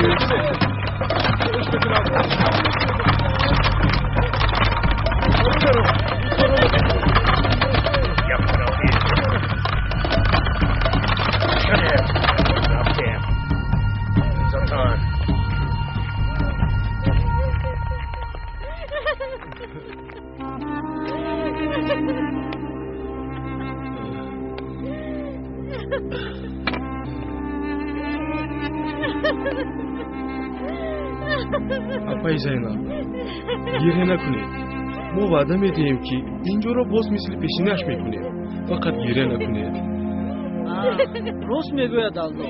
S14: خوش میکنم. برو برو.
S3: یا خرافی. شنید. رفتیم. زرطان.
S14: апай Зайнаб, гирье накунед. мо ваъда медиҳем ки инҷоро боз мисли пешинааш мекунем. фақат гирье накунед.
S9: рост мегӯяд алло.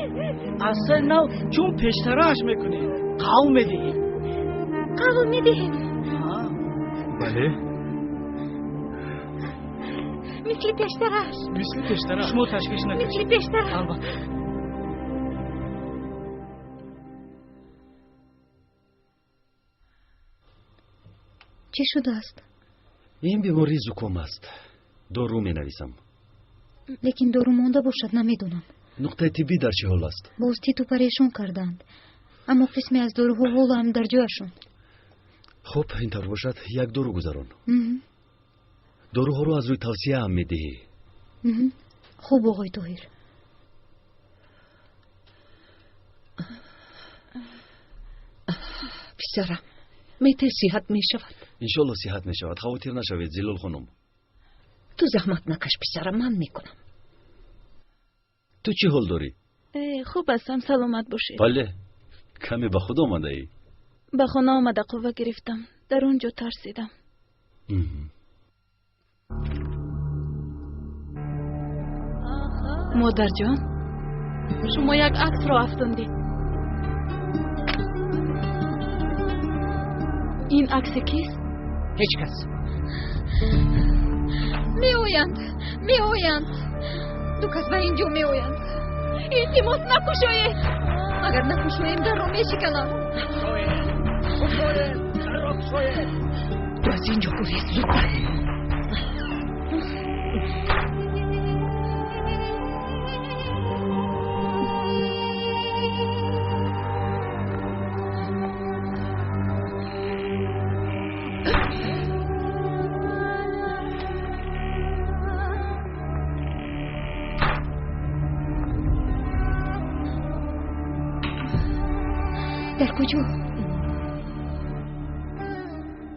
S9: аз сари нав чун пештарааш мекунем. қавм медиҳем.
S6: қавм медиҳем.
S14: бале.
S6: мисли пештараш.
S14: мисли пештараш.
S9: шумо ташвиш накунед.
S6: мисли пештараш.
S9: албатта.
S4: چی شده است؟
S1: این بیماری زکام است. دارو می نویسم.
S4: لیکن دارو مانده باشد نمیدونم.
S1: نقطه طبی در چه حال است؟
S4: باز تیتو پریشان کردند. اما قسمی از داروها حالا هم در جایشون.
S1: خب اینطور باشد یک دارو گذاران. داروها رو از روی توصیه هم می دهی.
S4: خوب آقای طاهر.
S2: پسرم میته صحت می شود.
S1: انشالله صحت می شود. خواهتیر نشوید زلال خانم.
S2: تو زحمت نکش پسرم، من میکنم.
S1: تو چی حال داری؟
S12: خوب هستم، سلامت باشید.
S1: بله. کمی به خود آمده ای؟
S12: به خانه آمده قوه گرفتم. در اونجا ترسیدم. مادر جان، شما یک عکس را افزودید. این عکس کیست؟
S2: هیچ کس.
S4: می آیند. دو کس به اینجا می آیند. التماس نکشایید. اگر نکشاییم در را می شکنم.
S2: تو از اینجا گریز زود.
S4: در کجا؟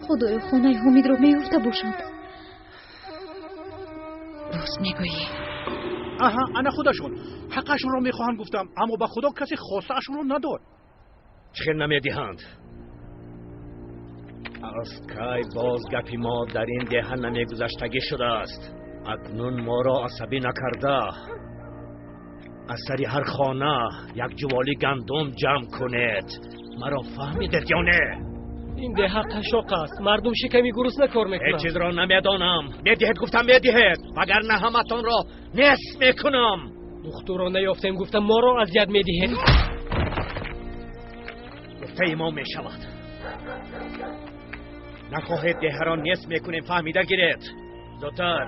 S4: خدای خانه حمید رو میفته باشند.
S2: راست میگویی.
S5: آها، انا خودشون حقشون رو میخواهند گفتم، اما به خدا کسی خواستهشون رو نداد.
S3: چه نمیدهند؟ از کی باز گپی ما در این دهن نمیگذشتگی شده است. اکنون ما را عصبی نکرده از سری هر خانه یک جوالی گندم جمع کنید. مرا فهمیدید یا نه؟
S8: این ده قشاق است. مردم شکمی گرسنه کار میکنند.
S3: هیچ چیز را نمیدانم. میدهید گفتم میدهید، وگر نه همتان را نصف میکنم.
S8: دختر را نیافتیم گفتم ما را اذیت میدهید.
S3: گفته ما میشود نخواهید ده را نصف میکنیم. فهمیده گیرید. زودتر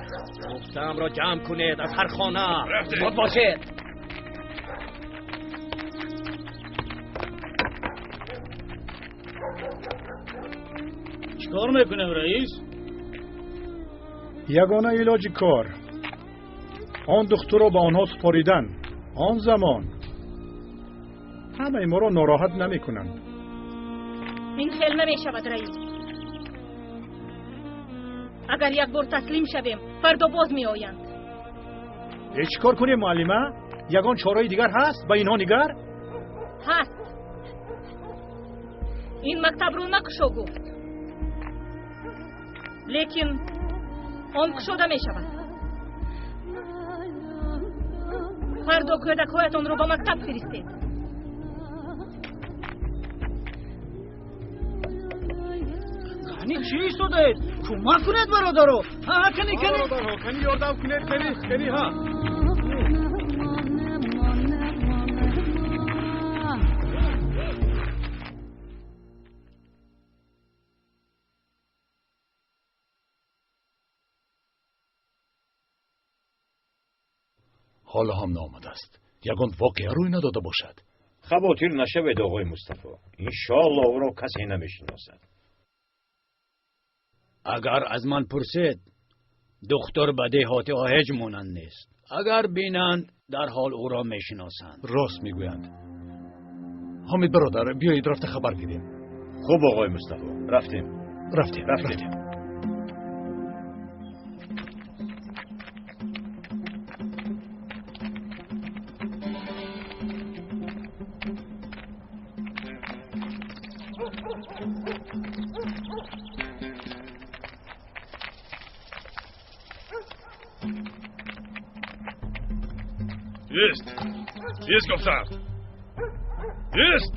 S3: گفتم را جمع کنید از هر خانه. زود باشید.
S9: چیکار میکنم رئیس؟
S16: یگانه علاج کار آن دختر را به آنها سپاریدن. آن زمان همه ما را ناراحت نمی کنند.
S6: این خیل نمی شود رئیس. اگر یک بار تسلیم شویم فردا باز می آیند.
S16: چی کار کنیم معلمه؟ یگان چاره دیگر هست به اینها نگر؟
S6: هست. این مکتب رو نکشو گفت، لیکن آن کشوده می شود. فردا کودک‌هایتان رو به مکتب فرستید.
S9: کنی چی شده؟ کمک کنید برادرو. ها کنی
S16: برادرها کنی یاردم کنید. کنی ها.
S11: حالا هم نامده است. یگان واقعه روی نداده باشد.
S10: خواهتیر نشوید آقای مصطفی. انشاءالله او را کسی نمیشناسد.
S5: اگر از من پرسید دختر به دهات آهج مانند نیست. اگر بینند در حال او را میشناسند.
S11: راست میگویند. حمید برادر بیایید رفته خبر گیریم.
S10: خوب آقای مصطفی. رفتیم.
S14: ایست. ایست گفتم. ایست.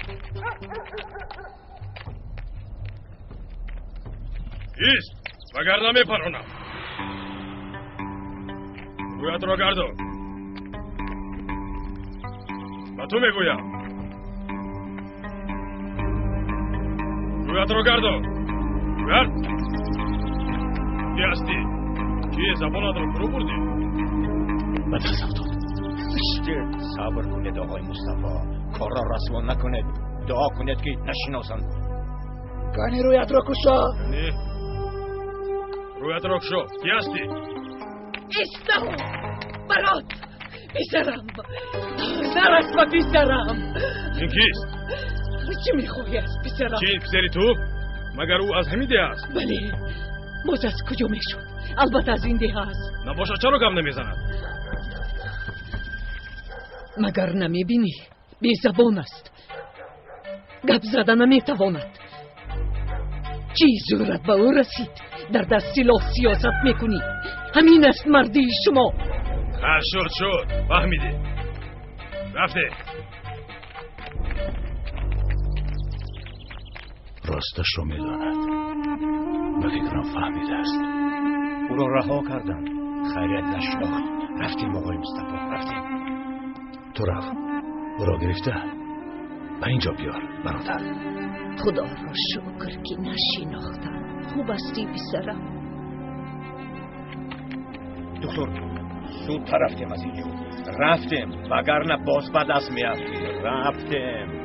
S14: ایست وگرنه میپرونم. گویت را گردان. و تو میگویم گویت را گردان. گرد. کی هستی؟ کی زبانت را فرو بردی؟
S5: به دست افتاد.
S10: صبر کنید آقای مصطفی، کار را رسوا نکنید. دعا کنید که نشناسند.
S9: گانی رویت را کشا.
S14: نه رویت را کشا. کی هستی؟
S2: استم برات بیسرم. نرسم بیسرم.
S14: این کیست؟
S2: چی میخوایی از بیسرم؟
S14: چی پسری تو؟ مگر او از همین ده است؟
S2: بله. باز از کجا میشد؟ البته از این ده است.
S14: نباشد چرا گم نمیزند؟
S2: مگر نمیبینی؟ بی زبان است. گپ زدن نمیتواند. چی زورت به او رسید؟ در دست سلاح سیاست میکنی. همین است مردی شما.
S14: شد فهمیدی. رفته.
S11: راستش رو میداند. به فکرم فهمیده است.
S10: او را رها کردن. خیریت نشناخت. رفتیم آقای مصطفی، رفتیم.
S11: تو رفت. او را گرفته. به اینجا بیار برادر.
S2: خدا را شکر که نشناختم. خوب استی پسرم.
S10: دکتر زودتر رفتیم از اینجا. رفتیم وگرنه باز به دست میافتیم. رفتیم.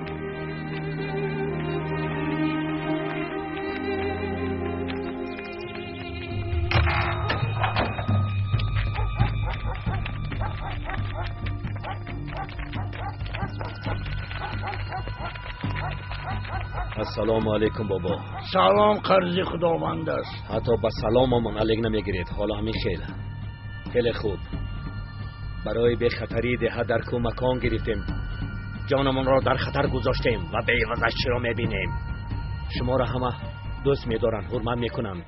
S3: السلام علیکم بابا.
S5: سلام قرض خداوند است.
S3: حتی با سلاممون علیک نمیگیرید. حالا همین خیلی خوب. برای به خطری ده در کمکان گرفتیم. جانمون را در خطر گذاشتیم و به عوضش چی را میبینیم. شما را همه دوست میدارن، حرمت میکنن.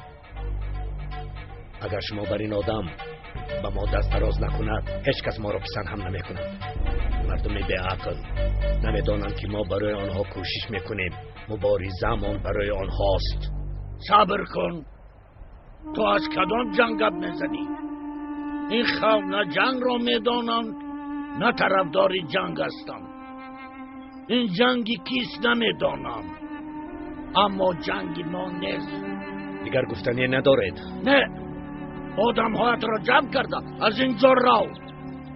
S3: اگر شما بر این آدم به ما دست دراز نکند، هیچ کس ما را پسند هم نمیکند. مردم به عقل نمیدانند که ما برای آنها کوشش میکنیم. مبارزه‌مان برای آنهاست.
S5: صبر کن. تو از کدام جنگ گپ میزنی؟ این خلق نه جنگ را میدانند نه طرفدار جنگ هستند. این جنگی کیست نمیدانم، اما جنگی ما نیست.
S3: دیگر گفتنی ندارید؟
S5: نه. آدم هایت را جمع کرده از اینجا رو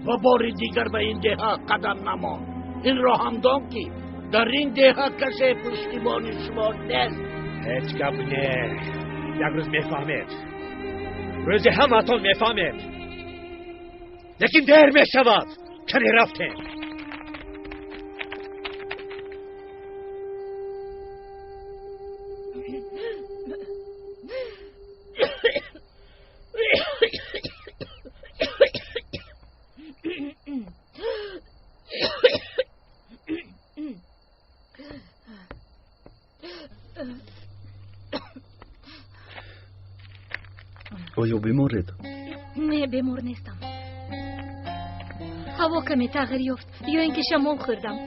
S5: و بار دیگر به این ده قدم نمان. این را هم دان که در این ده کسی پشتیبان شما نیست.
S3: هیچ گپ نه. یک روز میفهمید. روزی همتون میفهمید. لیکن دیر میشود. کنی رفتیم.
S1: آیا بیمارید؟
S6: نه بیمار نیستم. هوا کمی تغییر یافت یا اینکه شمال خوردم.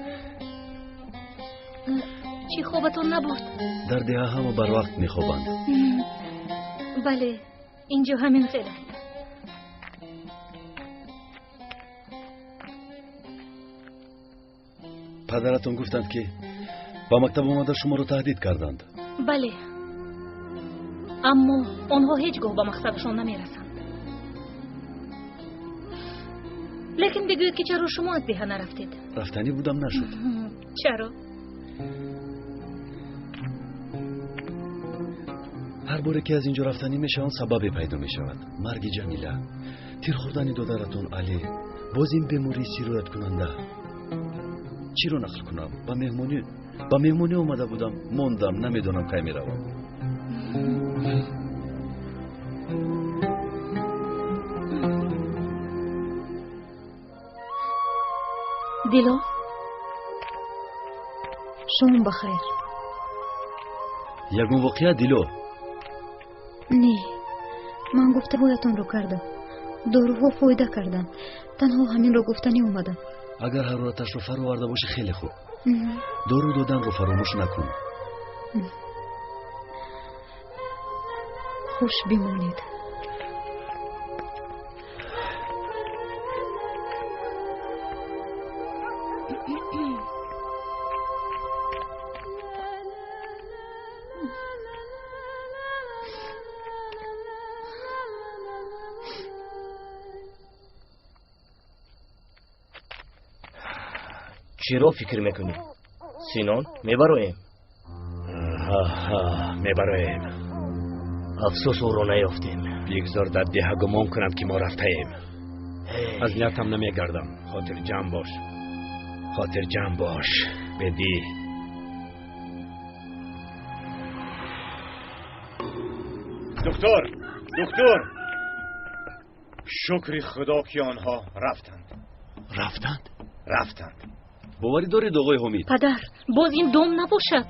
S6: چی خوابتون نبود؟
S1: در ده همه بر وقت میخوابند.
S6: بله اینجا همین خیلی.
S1: پدرتون گفتند که با مکتب آمده شما رو تهدید کردند.
S6: بله، اما آنها هیچگاه به مقصدشان نمیرسند. لیکن بگوید که چرا شما از ده نرفتید؟
S1: رفتنی بودم نشد.
S6: چرا؟
S1: هر باره که از اینجا رفتنی میشه آن سبب پیدا میشود. مرگ جمیله، تیر خوردن دخترتون علی، باز این بیماری سیرایت کننده. چی رو نقل کنم؟ با مهمونی اومده بودم، موندم، نمیدونم کی میروم.
S6: دیلو شما بخیر.
S1: یگون واقعا دیلو؟
S4: نه، من گفته بایتون رو کردم. داروها فایده کردن. تنها همین رو گفتنی اومدم.
S1: اگر حرارتش رو فرا آورده باشه خیلی خوب. دارو دادن رو فراموش نکن.
S4: خوش بمانید.
S3: چرا فکر میکنی؟ سینان میبرایم. میبرایم. افسوس او رو نیافتیم.
S5: بگذار در ده گمان کنم که ما رفتیم. از نیتم نمیگردم. خاطر جمع باش. خاطر جمع باش. بدی.
S10: دکتر شکر خدا که آنها رفتند.
S1: باوری دارید آقای حمید؟
S6: پدر باز این دوم نباشد.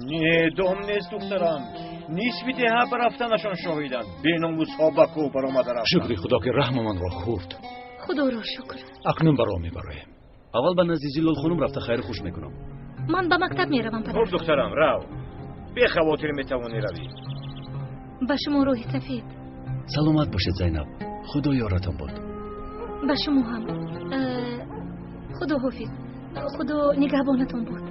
S10: نه دوم نیست دخترم. نیسبی ده برفتنشان شاهیدند. بیناموز ها بکو برآمده رفتند.
S11: شکر خدا که رحم من را خورد.
S6: خدا را شکر.
S11: اکنون برام میبرایم.
S1: اول به نزدیزی لال خانم رفته خیر خوش میکنم.
S6: من به مکتب میروم پدر.
S10: خب دخترم رو. بی خواطر میتوانی روی.
S6: به شما روح سفید.
S1: سلامت باشید زینب. خدا یارتان باد.
S6: به شما هم. خدا حافظ. خدا نگهبانتون بود.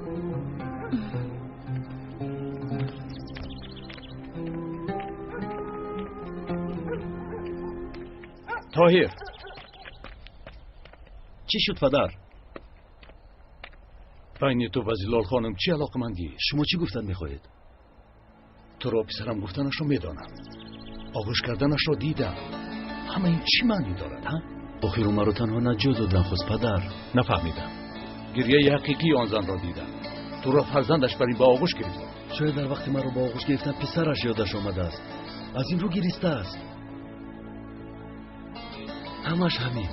S11: طاهر
S1: چی شد پدر؟
S11: بین تو و زلال خانم چی علاقمندی؟
S1: شما چی گفتن میخواهید؟
S11: تو را پسرم گفتنش رو میدانم. آغوش کردنش رو دیدم. همه این چی معنی دارد ها؟
S1: آخر عمر رو تنها نجات دادن خواست پدر.
S11: نفهمیدم. گریه حقیقی آن زن را دیدم. تو را فرزندش برای با آغوش گرفتم.
S1: شاید در وقتی من رو با آغوش گرفتم پسرش یادش آمده است. از این رو گریسته است. همش همین.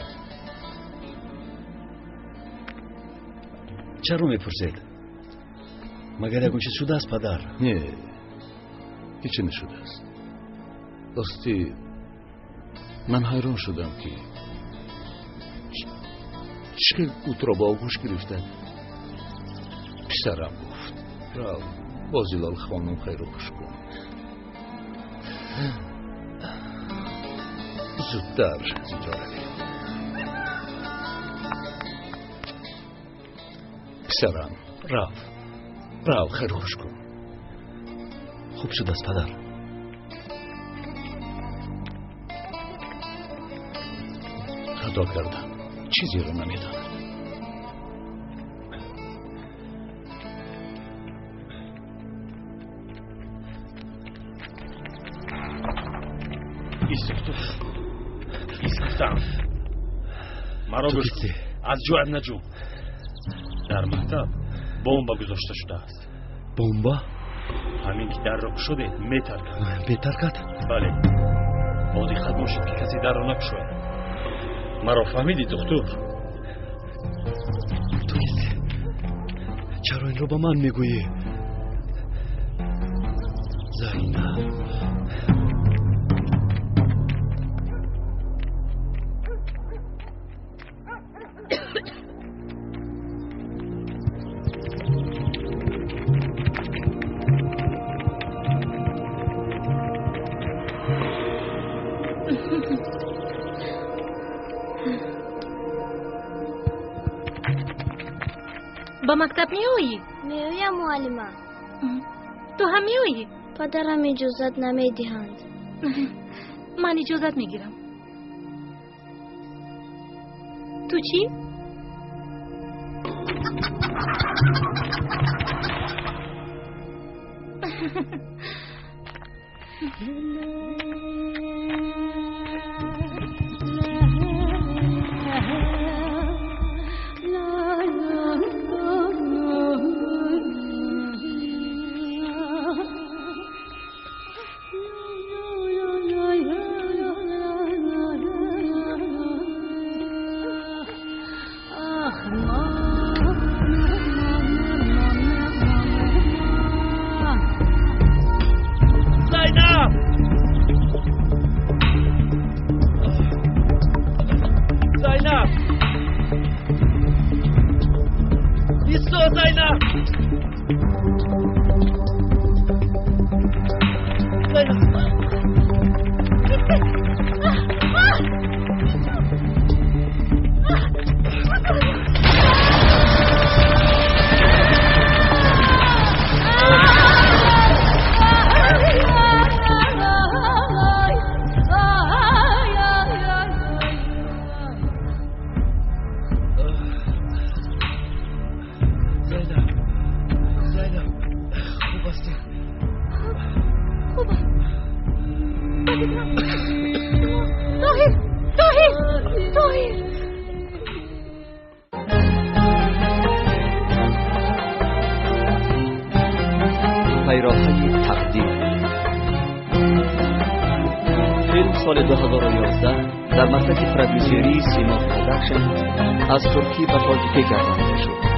S1: چرا میپرسید؟ مگر یکون چیز شده است پدر؟
S11: نه هیچی نشده است. راستی من حیران شدم که چه اوت را با آغوش گرفته. پسرم گفت رو با زلال خانم خیر و خوش کن. زودتر اینجا روی. پسرم رو خیر خوش کن.
S1: خوب شد است پدر.
S11: خطا کردم. چیزی رو نمیدانم.
S3: ایستم. مرا گوش کن. از جو نجو. در مکتب بمب گذاشته شده است.
S1: بمب؟
S3: همین که در را شده
S1: میترکد؟
S3: بله. با دقت باشید که کسی در را نکشوید. مرا فهمیدی دکتر؟
S1: چرا این رو با من میگویی؟ زینب
S6: با مکتب میایی؟
S13: میایم معلمه.
S6: تو هم میایی؟
S13: پدرم اجازت نمیدهند.
S6: من اجازت میگیرم. تو چی؟
S8: بایستو زینب.
S17: پیراهن تقدیر فیلم سال 2011 در مسلک پرودوسری سیما پرودکشن از ترکی و تاجیکی گردانده شد.